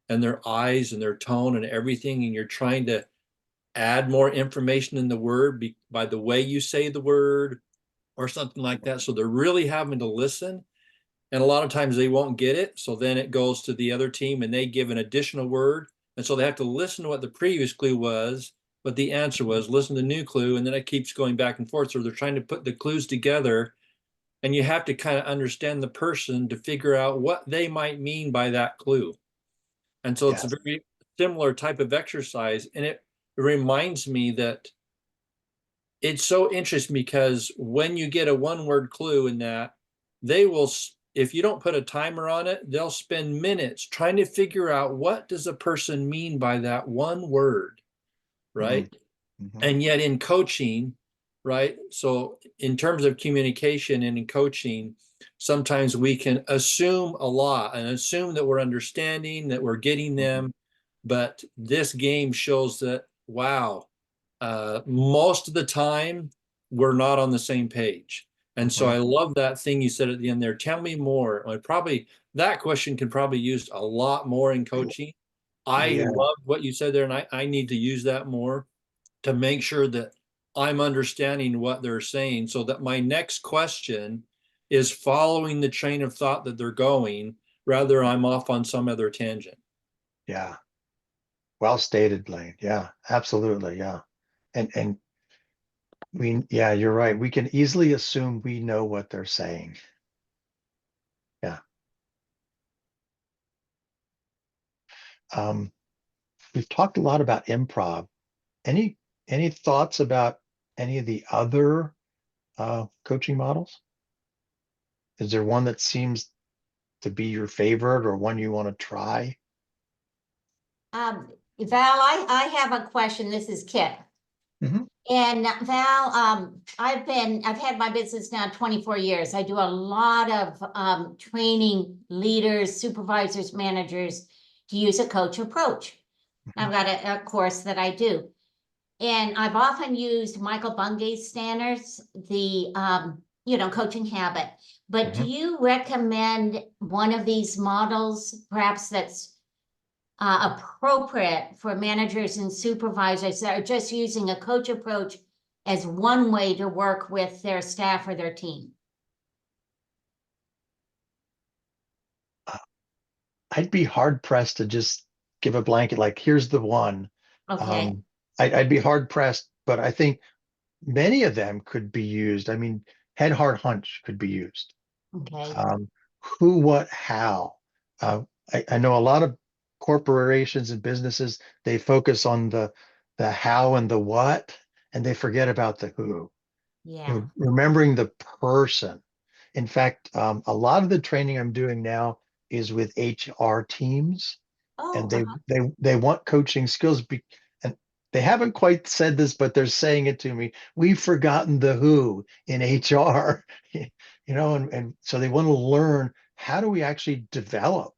and their eyes and their tone and everything, and you're trying to add more information in the word by the way you say the word or something like that. So they're really having to listen, and a lot of times they won't get it, so then it goes to the other team and they give an additional word, and so they have to listen to what the previous clue was, but the answer was, listen to the new clue, and then it keeps going back and forth. So they're trying to put the clues together, and you have to kind of understand the person to figure out what they might mean by that clue. And so it's a very similar type of exercise. And it reminds me that it's so interesting because when you get a one-word clue in that, they will, if you don't put a timer on it, they'll spend minutes trying to figure out what does a person mean by that one word, right? And yet in coaching, right? So in terms of communication and in coaching, sometimes we can assume a lot and assume that we're understanding, that we're getting them. But this game shows that, wow, most of the time we're not on the same page. And so I love that thing you said at the end there. Tell me more. That question can probably use a lot more in coaching. I love what you said there, and I need to use that more to make sure that I'm understanding what they're saying, so that my next question is following the train of thought that they're going, rather I'm off on some other tangent. Yeah. Well stated, Blaine. Yeah, absolutely. Yeah. And you're right. We can easily assume we know what they're saying. Yeah. We've talked a lot about improv. Any thoughts about any of the other coaching models? Is there one that seems to be your favorite or one you want to try? Val, I have a question. This is Kit. And Val, I've had my business now 24 years. I do a lot of training leaders, supervisors, managers to use a coach approach. I've got a course that I do. And I've often used Michael Bunge's standards, the coaching habit. But do you recommend one of these models, perhaps that's appropriate for managers and supervisors that are just using a coach approach as one way to work with their staff or their team? I'd be hard pressed to just give a blanket, like, here's the one. Okay. I'd be hard pressed, but I think many of them could be used. I mean, head, heart, hunch could be used. Okay. Who, what, how. I know a lot of corporations and businesses, they focus on the how and the what, and they forget about the who. Yeah. Remembering the person. In fact, a lot of the training I'm doing now is with HR teams, Oh, and they want coaching skills, and they haven't quite said this, but they're saying it to me. We've forgotten the who in HR, and so they want to learn, how do we actually develop?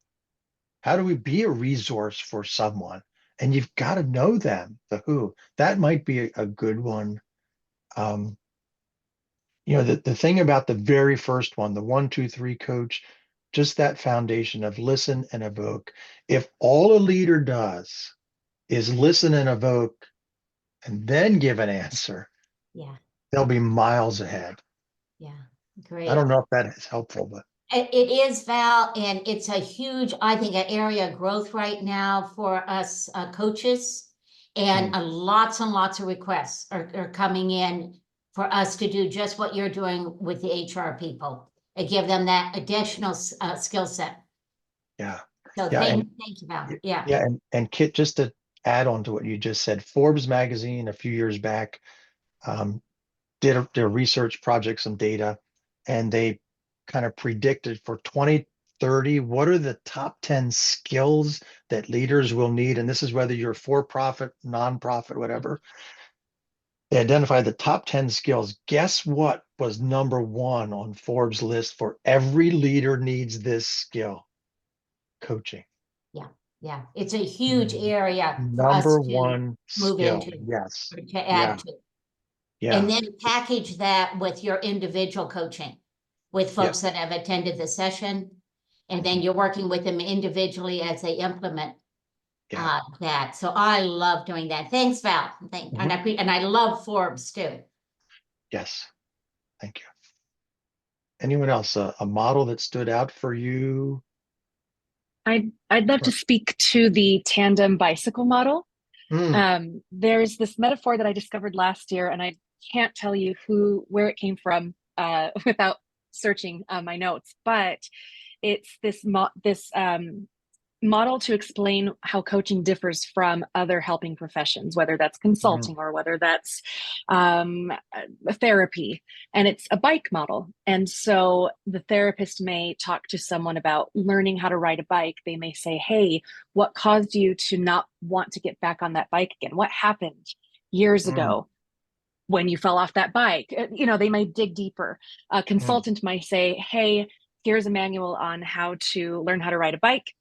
How do we be a resource for someone? And you've got to know them, the who. That might be a good one. The thing about the very first one, the 1, 2, 3 coach, just that foundation of listen and evoke. If all a leader does is listen and evoke and then give an answer, yeah, they'll be miles ahead. yeah, I great. don't know if that is helpful, but It is, Val, and it's a huge, I think, an area of growth right now for us coaches. And lots and lots of requests are coming in for us to do just what you're doing with the HR people and give them that additional skill set. yeah. So Yeah, thank you, Val. Yeah. Yeah, and Kit, just to add on to what you just said, Forbes magazine a few years back did a research project, some data, and they kind of predicted for 2030, what are the top 10 skills that leaders will need? And this is whether you're for profit, nonprofit, whatever. They identified the top 10 skills. Guess what was number 1 on Forbes list for every leader needs this skill? Coaching. Yeah. Yeah. It's a huge area for us Number to 1 move skill. into, Yes. or to add to. Yeah. And then package that with your individual coaching with folks that have attended the session. And then you're working with them individually as they implement that. So I love doing that. Thanks, Val. And I love Forbes too. Yes. Thank you. Anyone else? A model that stood out for you? I'd love to speak to the tandem bicycle model. There's this metaphor that I discovered last year, and I can't tell you where it came from without searching my notes, but it's this model to explain how coaching differs from other helping professions, whether that's consulting or whether that's therapy. And it's a bike model. And so the therapist may talk to someone about learning how to ride a bike. They may say, hey, what caused you to not want to get back on that bike again? What happened years ago when you fell off that bike? They may dig deeper. A consultant might say, hey, here's a manual on how to learn how to ride a bike.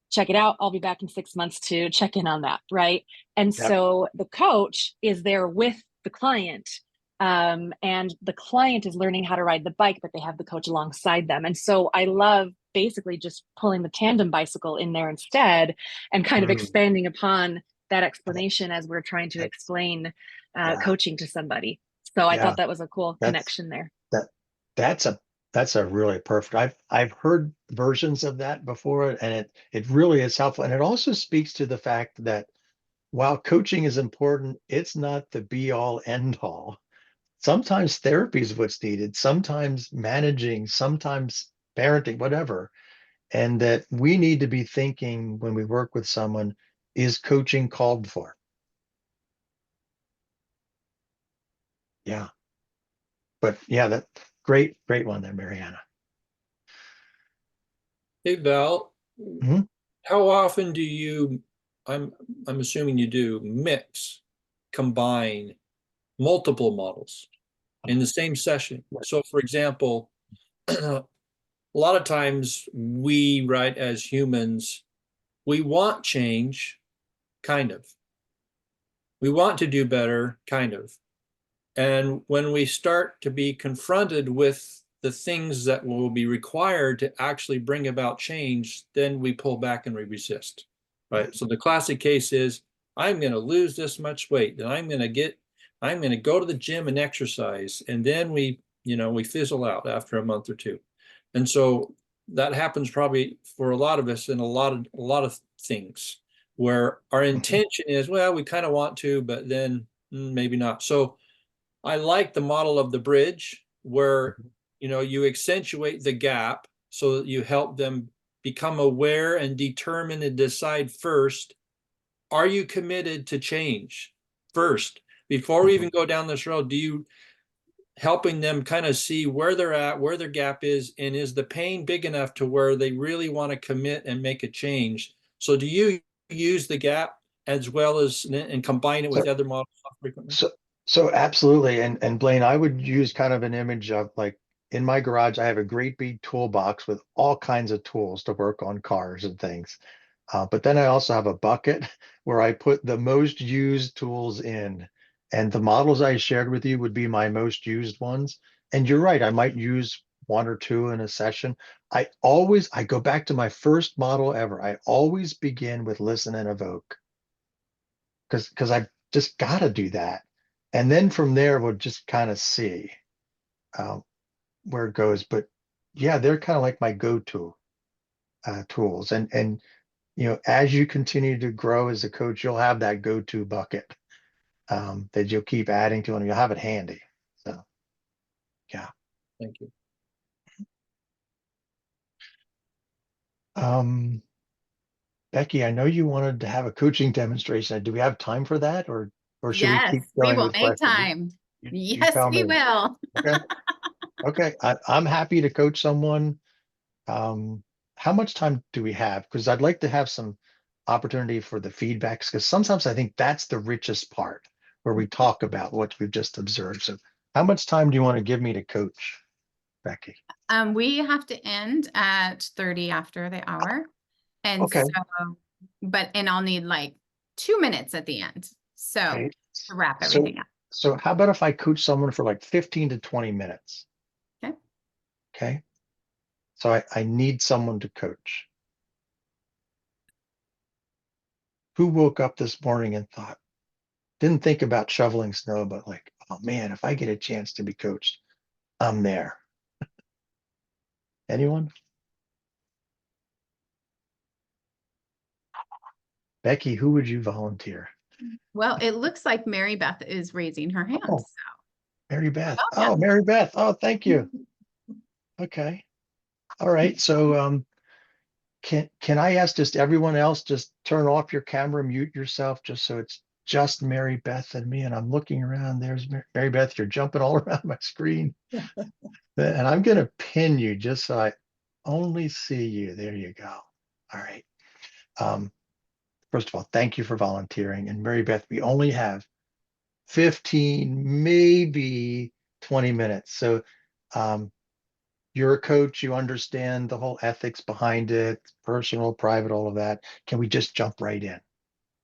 Check it out. I'll be back in 6 months to check in on that. Right. And so the coach is there with the client, and the client is learning how to ride the bike, but they have the coach alongside them. And so I love basically just pulling the tandem bicycle in there instead and kind of expanding upon that explanation as we're trying to explain coaching to somebody. So I thought that was a cool connection there. That's a really perfect. I've heard versions of that before, and it really is helpful. And it also speaks to the fact that while coaching is important, it's not the be all end all. Sometimes therapy is what's needed, sometimes managing, sometimes parenting, whatever. And that we need to be thinking when we work with someone, is coaching called for? Yeah. But yeah, that great one there, Mariana. Hey, Val, how often do you, I'm assuming you do, combine multiple models in the same session? So for example, a lot of times we, right, as humans, we want change, kind of. We want to do better, kind of. And when we start to be confronted with the things that will be required to actually bring about change, then we pull back and we resist, right? So the classic case is, I'm going to lose this much weight, and I'm going to go to the gym and exercise, and then we fizzle out after a month or two. And so that happens probably for a lot of us in a lot of things, where our intention is, well, we kind of want to, but then maybe not. So I like the model of the bridge, where you accentuate the gap so that you help them become aware and determine and decide first, are you committed to change first? Before we even go down this road, do you helping them kind of see where they're at, where their gap is, and is the pain big enough to where they really want to commit and make a change, So do you use the gap as well as and combine it with other models frequently? So absolutely. And Blaine, I would use kind of an image of like in my garage, I have a great big toolbox with all kinds of tools to work on cars and things. But then I also have a bucket where I put the most used tools in. And the models I shared with you would be my most used ones. And you're right, I might use one or two in a session. I go back to my first model ever. I always begin with listen and evoke. Because I've just got to do that. And then from there, we'll just kind of see where it goes. But yeah, they're kind of like my go-to tools. And as you continue to grow as a coach, you'll have that go-to bucket that you'll keep adding to, and you'll have it handy. So, yeah. Thank you. Becky, I know you wanted to have a coaching demonstration. Do we have time for that, or should we keep Yes, we going will with make questions? time. You Yes, tell we me. will. Okay. Okay. I'm happy to coach someone. How much time do we have? Because I'd like to have some opportunity for the feedbacks, because sometimes I think that's the richest part where we talk about what we've just observed. So how much time do you want to give me to coach, Becky? We have to end at 30 after the hour. And Okay. and I'll need like 2 minutes at the end. So Okay. to wrap everything up. So how about if I coach someone for like 15 to 20 minutes? Okay. Okay. So I need someone to coach. Who woke up this morning and didn't think about shoveling snow, but like, oh man, if I get a chance to be coached, I'm there. Anyone? Becky, who would you volunteer? Well, it looks like Mary Beth is raising her hand. Oh, So Mary Beth. welcome. Oh, Mary Beth. Oh, thank you. Okay. All right. So can I ask just everyone else, just turn off your camera, mute yourself, just so it's just Mary Beth and me. And I'm looking around. There's Mary Beth. You're jumping all around my screen. And I'm going to pin you just so I only see you. There you go. All right. First of all, thank you for volunteering. And Mary Beth, we only have 15, maybe 20 minutes. So you're a coach, you understand the whole ethics behind it, personal, private, all of that. Can we just jump right in?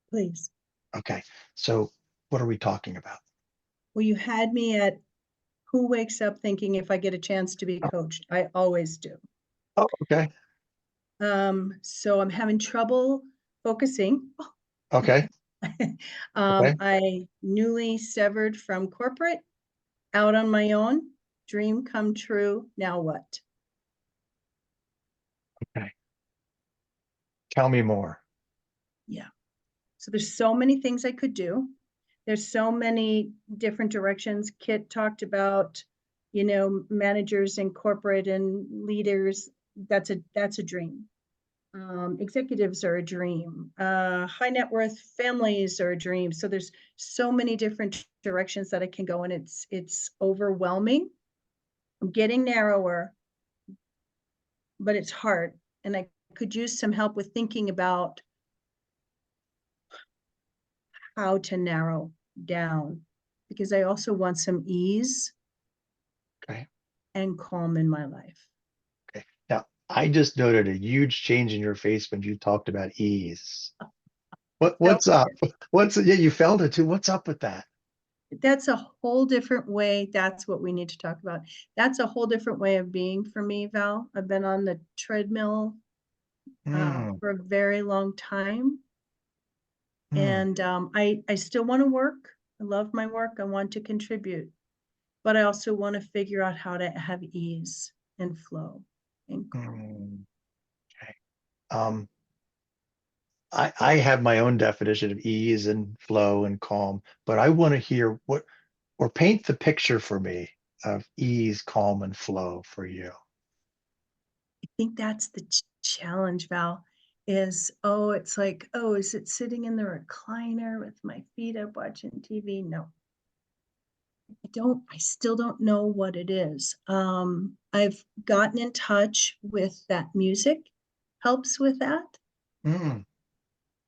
Please. Okay. So what are we talking about? Well, you had me at who wakes up thinking if I get a chance to be coached. I always do. Oh, okay. So I'm having trouble focusing. Okay. Okay. I newly severed from corporate, out on my own, dream come true. Now what? Okay. Tell me more. Yeah. So there's so many things I could do. There's so many different directions. Kit talked about, managers and corporate and leaders. That's a dream. Executives are a dream. High net worth families are a dream. So there's so many different directions that I can go, and it's overwhelming. I'm getting narrower, but it's hard. And I could use some help with thinking about how to narrow down, because I also want some ease and calm in my life. Okay. Now, I just noted a huge change in your face when you talked about ease. What's up? Yeah, you felt it too. What's up with that? That's a whole different way. That's what we need to talk about. That's a whole different way of being for me, Val. I've been on the treadmill for a very long time. And I still want to work. I love my work. I want to contribute. But I also want to figure out how to have ease and flow and calm. Okay. I have my own definition of ease and flow and calm, but I want to hear or paint the picture for me of ease, calm, and flow for you. I think that's the challenge, Val, is is it sitting in the recliner with my feet up watching TV? No. I still don't know what it is. I've gotten in touch with that music, helps with that.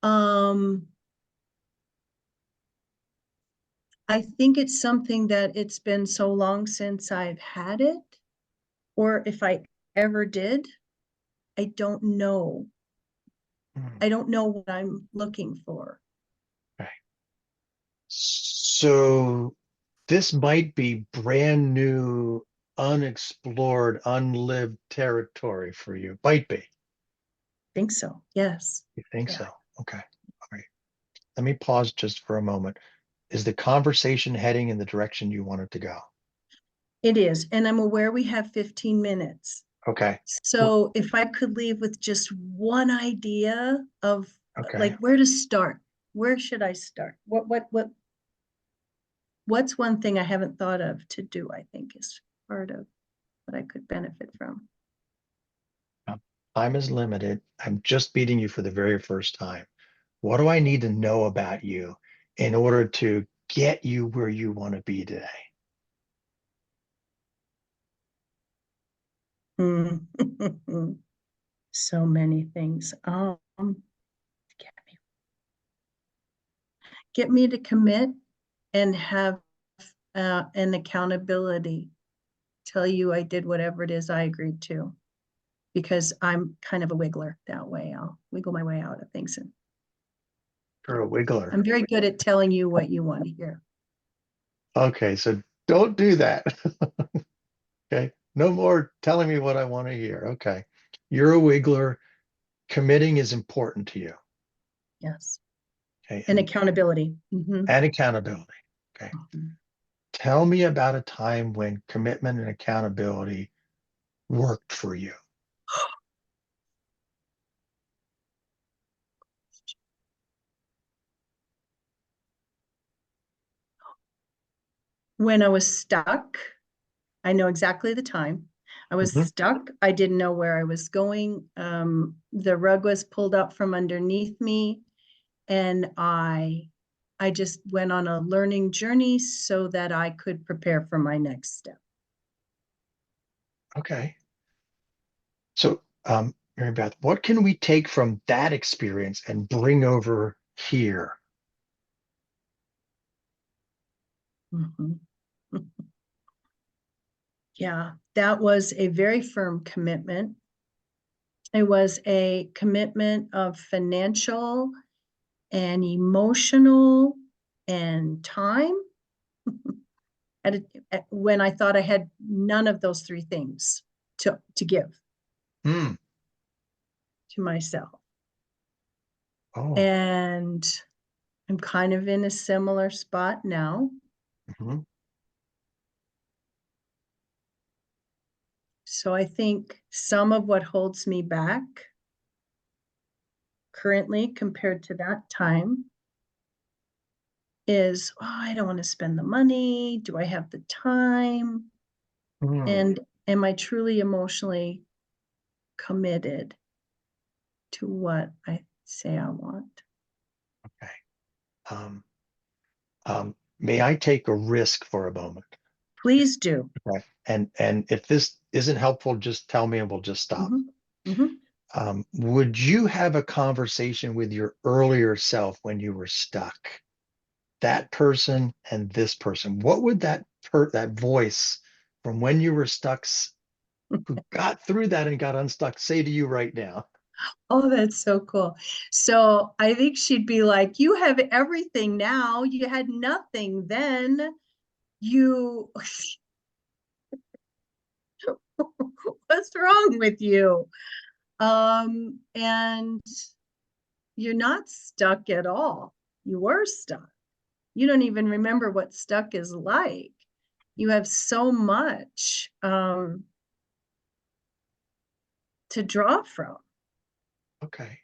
I think it's something that it's been so long since I've had it, or if I ever did, I don't know. I don't know what I'm looking for. Okay. So this might be brand new, unexplored, unlived territory for you. Might be. Think so. Yes. You think Yeah. so? Okay. All right. Let me pause just for a moment. Is the conversation heading in the direction you want it to go? It is. And I'm aware we have 15 minutes. Okay. So if I could leave with just one idea of Okay. like where to start, where should I start? What's one thing I haven't thought of to do, I think is part of what I could benefit from. Time is limited. I'm just meeting you for the very first time. What do I need to know about you in order to get you where you want to be today? So many things. Get me to commit and have an accountability. Tell you I did whatever it is I agreed to, because I'm kind of a wiggler that way. I'll wiggle my way out of things. And You're a wiggler. I'm very good at telling you what you want to hear. Okay, so don't do that. Okay, no more telling me what I want to hear. Okay, you're a wiggler. Committing is important to you. Yes. Okay, And accountability. Mm-hmm. And accountability. Okay. Mm-hmm. Tell me about a time when commitment and accountability worked for you. When I was stuck, I know exactly the time. I was stuck. I didn't know where I was going. The rug was pulled up from underneath me, and I just went on a learning journey so that I could prepare for my next step. Okay. So, Mary Beth, what can we take from that experience and bring over here? Mm-hmm. Yeah, that was a very firm commitment. It was a commitment of financial and emotional and time when I thought I had none of those three things to give to myself. Oh. And I'm kind of in a similar spot now. Mm-hmm. So I think some of what holds me back currently compared to that time is, oh, I don't want to spend the money. Do I have the time? And am I truly emotionally committed to what I say I want? Okay. May I take a risk for a moment? Please do. Okay. And if this isn't helpful, just tell me and we'll just stop. Mm-hmm. Mm-hmm. Would you have a conversation with your earlier self when you were stuck? That person and this person, what would that voice from when you were stuck, who got through that and got unstuck, say to you right now? Oh, that's so cool. So I think she'd be like, you have everything now. You had nothing then. You, what's wrong with you? And you're not stuck at all. You were stuck. You don't even remember what stuck is like. You have so much to draw from. Okay.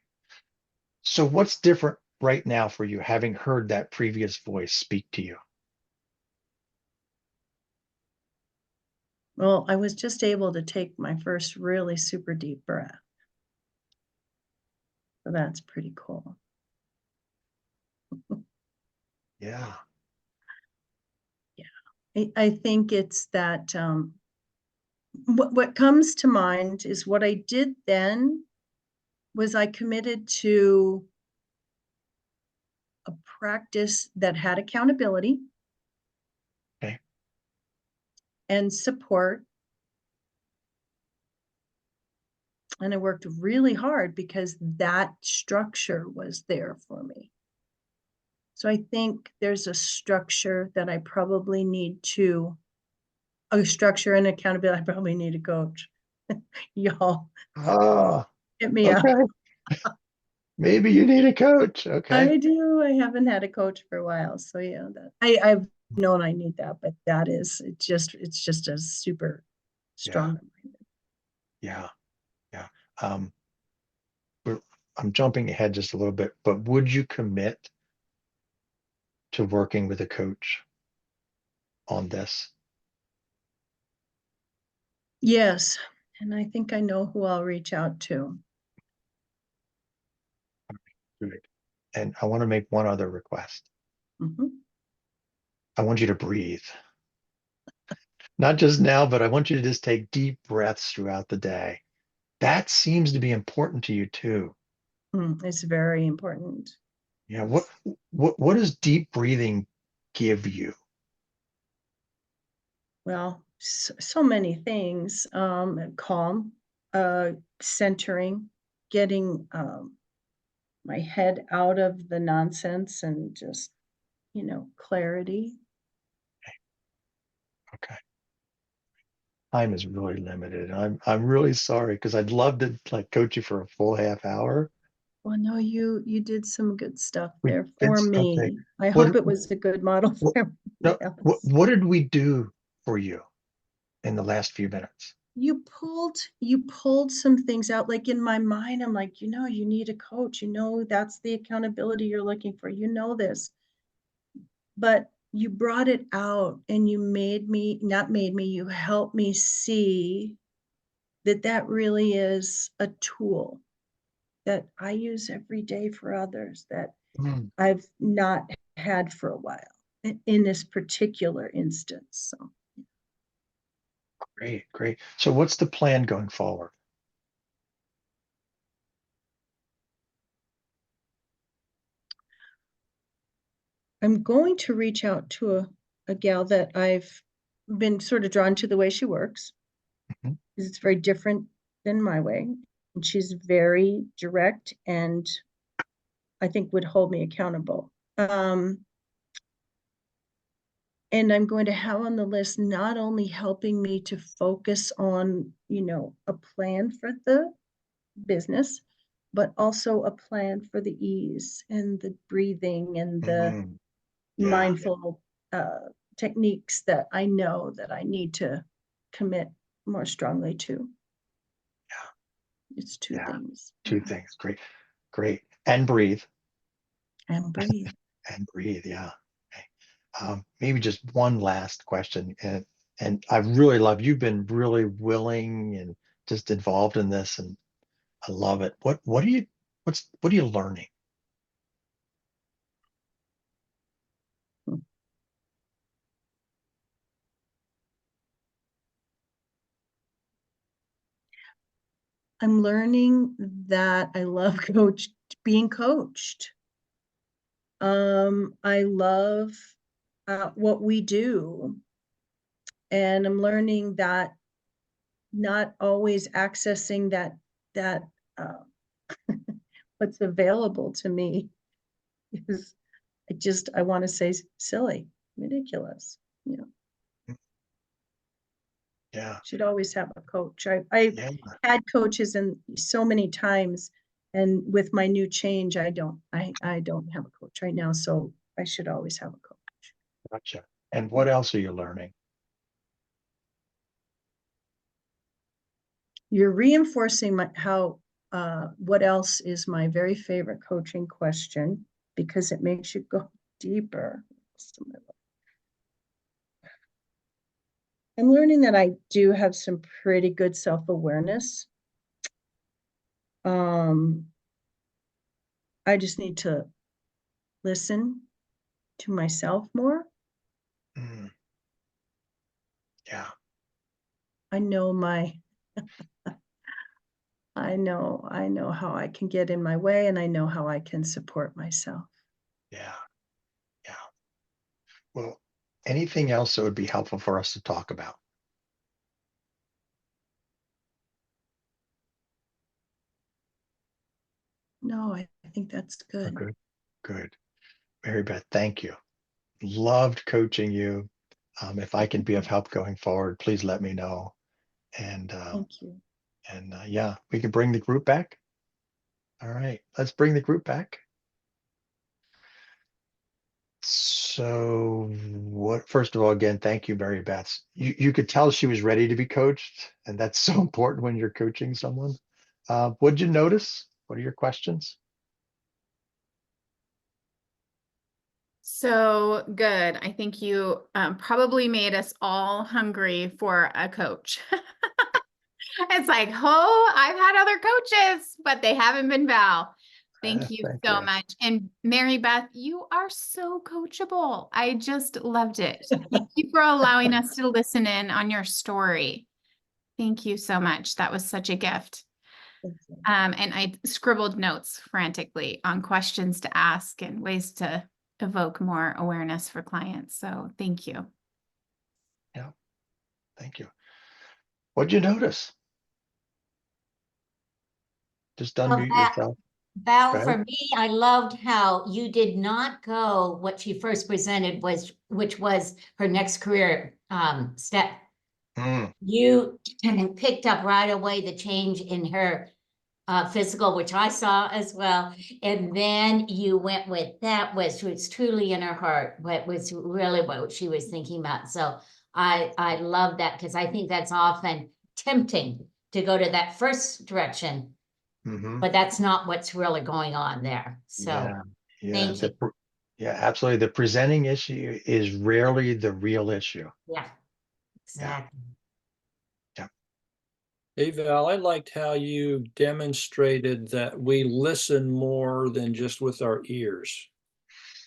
So what's different right now for you, having heard that previous voice speak to you? Well, I was just able to take my first really super deep breath. So that's pretty cool. Yeah. Yeah. I think it's that what comes to mind is what I did then was I committed to practice that had accountability. Okay. And support. And I worked really hard because that structure was there for me. So I think there's a structure that I probably need to, a structure and accountability. I probably need a coach. Y'all, hit me up. Maybe you need a coach. Okay. I do. I haven't had a coach for a while. So yeah, that I've known I need that, but that is, it's just a super strong reminder. Yeah. Yeah. I'm jumping ahead just a little bit, but would you commit to working with a coach on this? Yes. And I think I know who I'll reach out to. Good. And I want to make one other request. Mhm. I want you to breathe. Not just now, but I want you to just take deep breaths throughout the day. That seems to be important to you too. It's very important. Yeah. What does deep breathing give you? Well, so many things. Calm, centering, getting my head out of the nonsense and just, clarity. Okay. Time is really limited. I'm really sorry because I'd love to coach you for a full half hour. Well, no, you did some good stuff We there did for something. me. I What- hope it was a good model for No, everybody what, else. what did we do for you in the last few minutes? You pulled some things out. Like in my mind, I'm like, you need a coach. That's the accountability you're looking for. This. But you brought it out and you you helped me see that really is a tool that I use every day for others that I've not had for a while in this particular instance. So Great, great. So what's the plan going forward? I'm going to reach out to a gal that I've been sort of drawn to the way she works. Mhm. Because it's very different than my way. And she's very direct and I think would hold me accountable. And I'm going to have on the list not only helping me to focus on, a plan for the business, but also a plan for the ease and the breathing and the Yeah. mindful techniques that I know that I need to commit more strongly to. Yeah. It's two things. Two things. Great, great. And breathe. And breathe. And breathe. Yeah. Okay. Maybe just one last question. And I really love, you've been really willing and just involved in this, and I love it. What are you learning? I'm learning that I love being coached. I love what we do. And I'm learning that not always accessing that what's available to me is I want to say silly, ridiculous. Yeah. Should always have a coach. I had coaches and so many times, and with my new change, I don't have a coach right now. So I should always have a coach. Gotcha. And what else are you learning? You're reinforcing what else is my very favorite coaching question, because it makes you go deeper. I'm learning that I do have some pretty good self-awareness. I just need to listen to myself more. Yeah. I know I know how I can get in my way, and I know how I can support myself. Yeah. Well, anything else that would be helpful for us to talk about? No, I think that's Oh, good. good. Good. Mary Beth, thank you. Loved coaching you. If I can be of help going forward, please let me know. And Thank you. yeah, we can bring the group back. All right, let's bring the group back. So first of all, again, thank you, Mary Beth. You could tell she was ready to be coached, and that's so important when you're coaching someone. What'd you notice? What are your questions? So good. I think you probably made us all hungry for a coach. It's like, oh, I've had other coaches, but they haven't been Val. Thank you Thank so you. much. And Mary Beth, you are so coachable. I just loved it. Thank you for allowing us to listen in on your story. Thank you so much. That was such a gift. Thank you. And I scribbled notes frantically on questions to ask and ways to evoke more awareness for clients. So thank you. Yeah, thank you. What'd you notice? Just unmute yourself. Go Val, ahead. for me, I loved how you did not go what she first presented which was her next career step. You picked up right away the change in her physical, which I saw as well. And then you went with that, which was truly in her heart, what was really what she was thinking about. So I love that, because I think that's often tempting to go to that first direction, but that's not what's really going on there. So thank you. Yeah, absolutely. The presenting issue is rarely the real issue. Yeah, exactly. Yeah. Hey Val, I liked how you demonstrated that we listen more than just with our ears,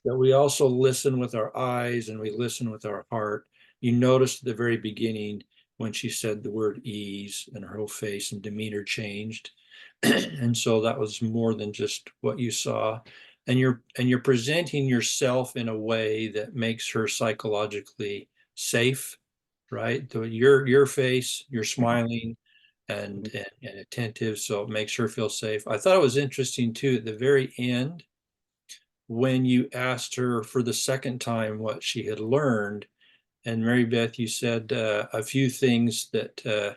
that we also listen with our eyes and we listen with our heart. You noticed at the very beginning when she said the word ease, and her whole face and demeanor changed. And so that was more than just what you saw. And you're presenting yourself in a way that makes her psychologically safe, right? Your face, you're smiling and attentive, so it makes her feel safe. I thought it was interesting too, at the very end, when you asked her for the second time what she had learned, and Mary Beth, you said a few things that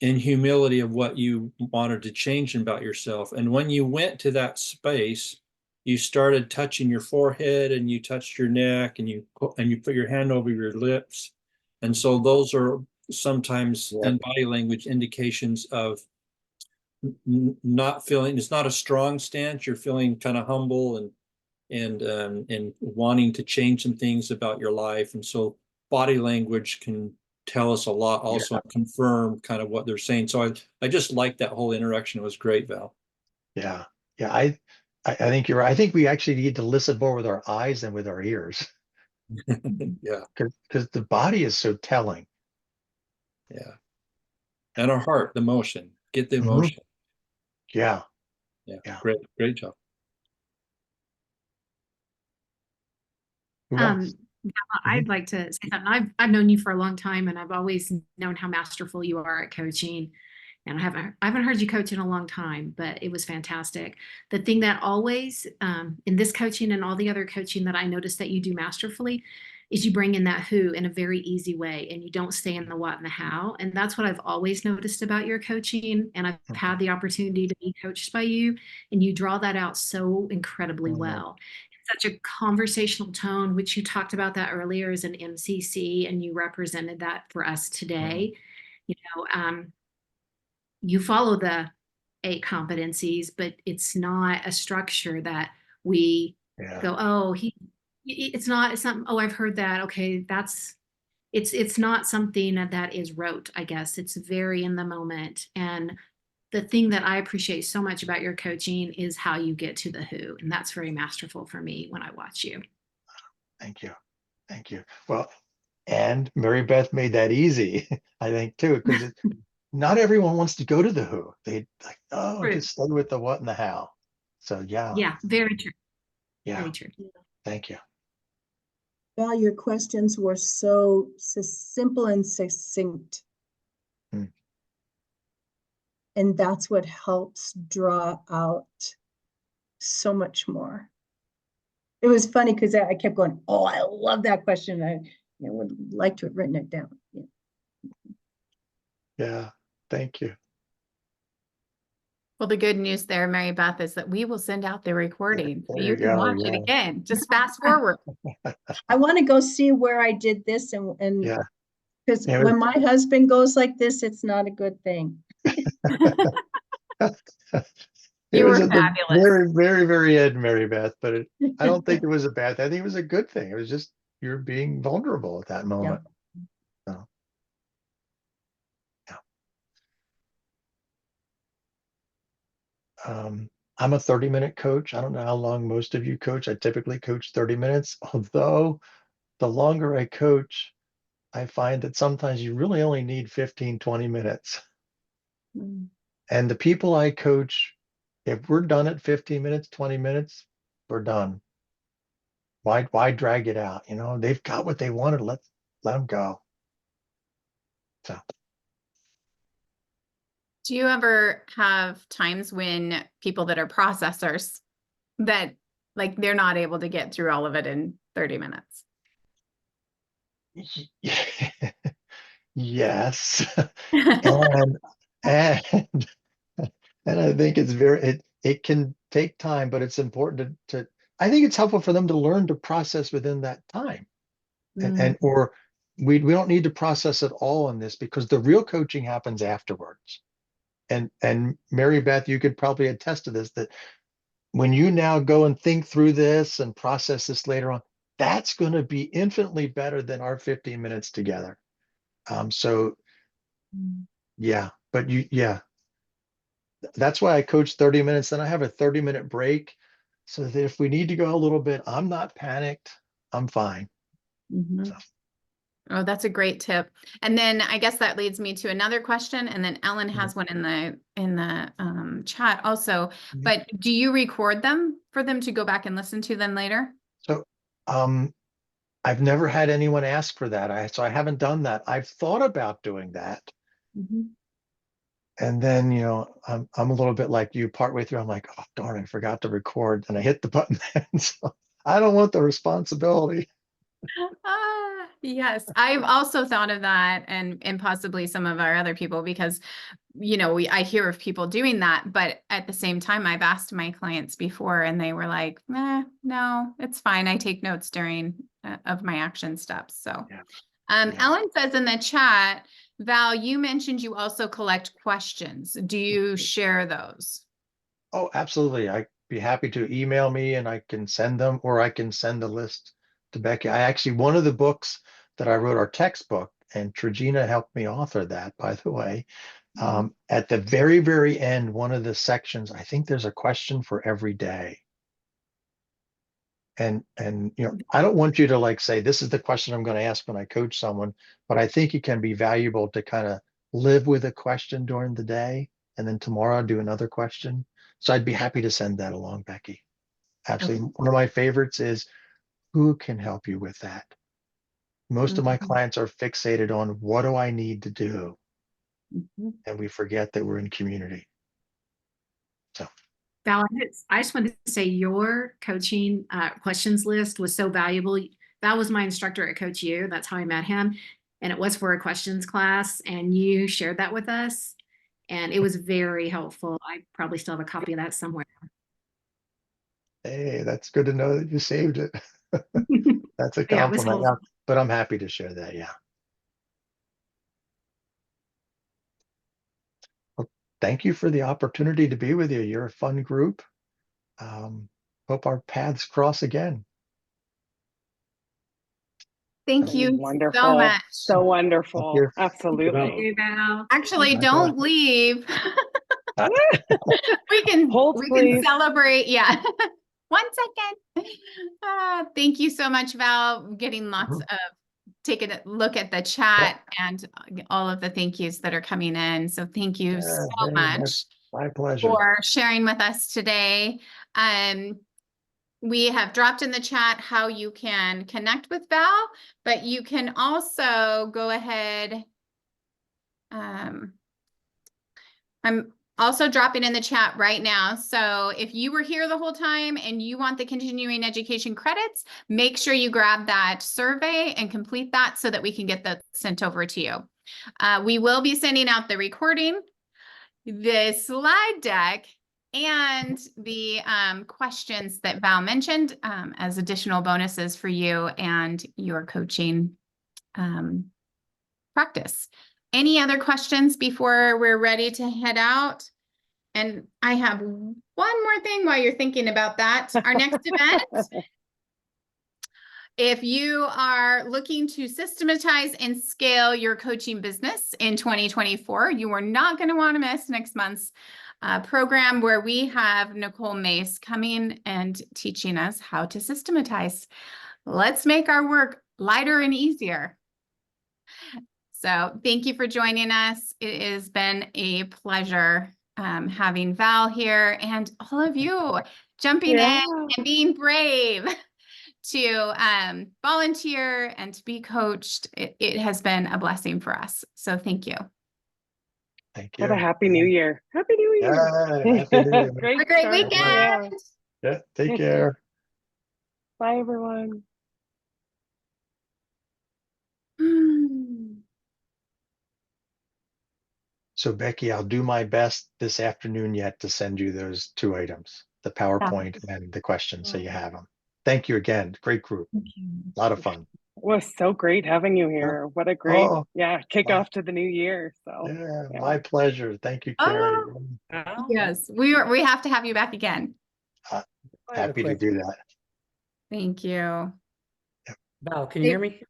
in humility of what you wanted to change about yourself. And when you went to that space, you started touching your forehead and you touched your neck and you put your hand over your lips. And so those are sometimes in body language indications of not feeling, it's not a strong stance. You're feeling kind of humble and wanting to change some things about your life. And so body language can tell us a lot, also confirm kind of what they're saying. So I just like that whole interaction. It was great, Val. Yeah. Yeah. I think you're right. I think we actually need to listen more with our eyes than with our ears. Yeah. Because the body is so telling. Yeah. And our heart, the motion, get the emotion. Yeah. Yeah. Great job. I'd like to say something. I've known you for a long time, and I've always known how masterful you are at coaching. And I haven't heard you coach in a long time, but it was fantastic. The thing that always in this coaching and all the other coaching that I noticed that you do masterfully is you bring in that who in a very easy way, and you don't stay in the what and the how. And that's what I've always noticed about your coaching. And I've had the opportunity to be coached by you, and you draw that out so incredibly well. Such a conversational tone, which you talked about that earlier as an MCC, and you represented that for us today. You know, you follow the 8 competencies, but it's not a structure that we go, oh, it's not, oh, I've heard that. Okay, it's not something that is rote, I guess. It's very in the moment. And the thing that I appreciate so much about your coaching is how you get to the who. And that's very masterful for me when I watch you. Thank you. Thank you. Well, and Mary Beth made that easy, I think, too, because not everyone wants to go to the who. They like, oh, just stay with the what and the how. So, yeah. Yeah, very true. Yeah. Very true. Thank you. Val, your questions were so simple and succinct. And that's what helps draw out so much more. It was funny because I kept going, oh, I love that question. I would like to have written it down. Yeah. Yeah, thank you. Well, the good news there, Mary Beth, is that we will send out the recording. So you can go, watch it again. Just fast forward. I want to go see where I did this and Yeah. Because when my husband goes like this, it's not a good thing. You were at the fabulous. very, very, very end, Mary Beth, but I don't think it was a bad thing. I think it was a good thing. It was just you're being vulnerable at that moment. So, yeah. I'm a 30-minute coach. I don't know how long most of you coach. I typically coach 30 minutes, although the longer I coach, I find that sometimes you really only need 15, 20 minutes. And the people I coach, if we're done at 15 minutes, 20 minutes, we're done. Why drag it out? You know, they've got what they wanted. Let them go. So. Do you ever have times when people that are processors that like they're not able to get through all of it in 30 minutes? Yes. and I think it's it can take time, but it's important to I think it's helpful for them to learn to process within that time. Or we don't need to process it all in this because the real coaching happens afterwards. And Mary Beth, you could probably attest to this, that when you now go and think through this and process this later on, that's going to be infinitely better than our 15 minutes together. So yeah, but that's why I coach 30 minutes. Then I have a 30-minute break so that if we need to go a little bit, I'm not panicked. I'm fine. So. Oh, that's a great tip. And then I guess that leads me to another question. And then Ellen has one in the chat also. But do you record them for them to go back and listen to them later? So I've never had anyone ask for that. So I haven't done that. I've thought about doing that. And then, you know, I'm a little bit like you partway through. I'm like, oh, darn, I forgot to record. And I hit the button. So I don't want the responsibility. Yes, I've also thought of that and possibly some of our other people because, you know, I hear of people doing that, but at the same time, I've asked my clients before and they were like, no, it's fine. I take notes during of my action steps. So, Ellen says in the chat, Val, you mentioned you also collect questions. Do you share those? Oh, absolutely. I'd be happy to email me and I can send them, or I can send the list to Becky. One of the books that I wrote, our textbook, and Trigina helped me author that, by the way. At the very, very end, one of the sections, I think there's a question for every day. And you know, I don't want you to like say, this is the question I'm going to ask when I coach someone, but I think it can be valuable to kind of live with a question during the day and then tomorrow do another question. So I'd be happy to send that along, Becky. Absolutely. One of my favorites is, who can help you with that? Most of my clients are fixated on, what do I need to do? And we forget that we're in community. So. Val, I just wanted to say your coaching questions list was so valuable. Val was my instructor at Coach U. That's how I met him. And it was for a questions class. And you shared that with us. And it was very helpful. I probably still have a copy of that somewhere. Hey, that's good to know that you saved it. That's a Yeah, compliment. Yeah, but I'm happy to share that. Yeah. Well, thank you for the opportunity to be with you. You're a fun group. Hope our paths cross again. Thank you Wonderful. so much. So wonderful. Absolutely. Thank you, Val. Actually, don't leave. we can celebrate. Yeah. 1 second. Thank you so much, Val. Getting lots of taking a look at the chat and all of the thank yous that are coming in. So thank you so much. My pleasure. For sharing with us today. we have dropped in the chat how you can connect with Val, but you can also go ahead. I'm also dropping in the chat right now. So if you were here the whole time and you want the continuing education credits, make sure you grab that survey and complete that so that we can get that sent over to you. We will be sending out the recording, the slide deck, and the questions that Val mentioned as additional bonuses for you and your coaching practice. Any other questions before we're ready to head out? And I have one more thing while you're thinking about that. Our next event, if you are looking to systematize and scale your coaching business in 2024, you are not going to want to miss next month's program, where we have Nicole Mace coming and teaching us how to systematize. Let's make our work lighter and easier. So thank you for joining us. It has been a pleasure having Val here and all of you jumping in and being brave to volunteer and to be coached. It has been a blessing for us. So thank you. Thank you. Have a happy new year. Happy new year. Yeah, happy new year. Great Have a great start. weekend. Yeah, take care. Bye, everyone. So Becky, I'll do my best this afternoon yet to send you those 2 items, the PowerPoint and the questions, so you have them. Thank you again. Great group. A lot of fun. It was so great having you here. What a great, kickoff to the new year. So yeah, my pleasure. Thank you, Carrie. Yes, we have to have you back again. Happy to do that. Thank you. Val, can you hear me?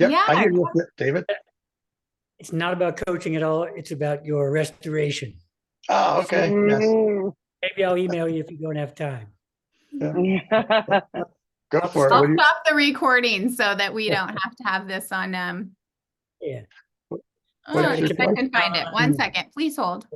Yep, Yeah. I hear you, David. It's not about coaching at all. It's about your restoration. Oh, okay. Yes. Maybe I'll email you if you don't have time. Yeah. Go for it. I'll stop the recording so that we don't have to have this on. Yeah. I can find it. 1 second. Please hold.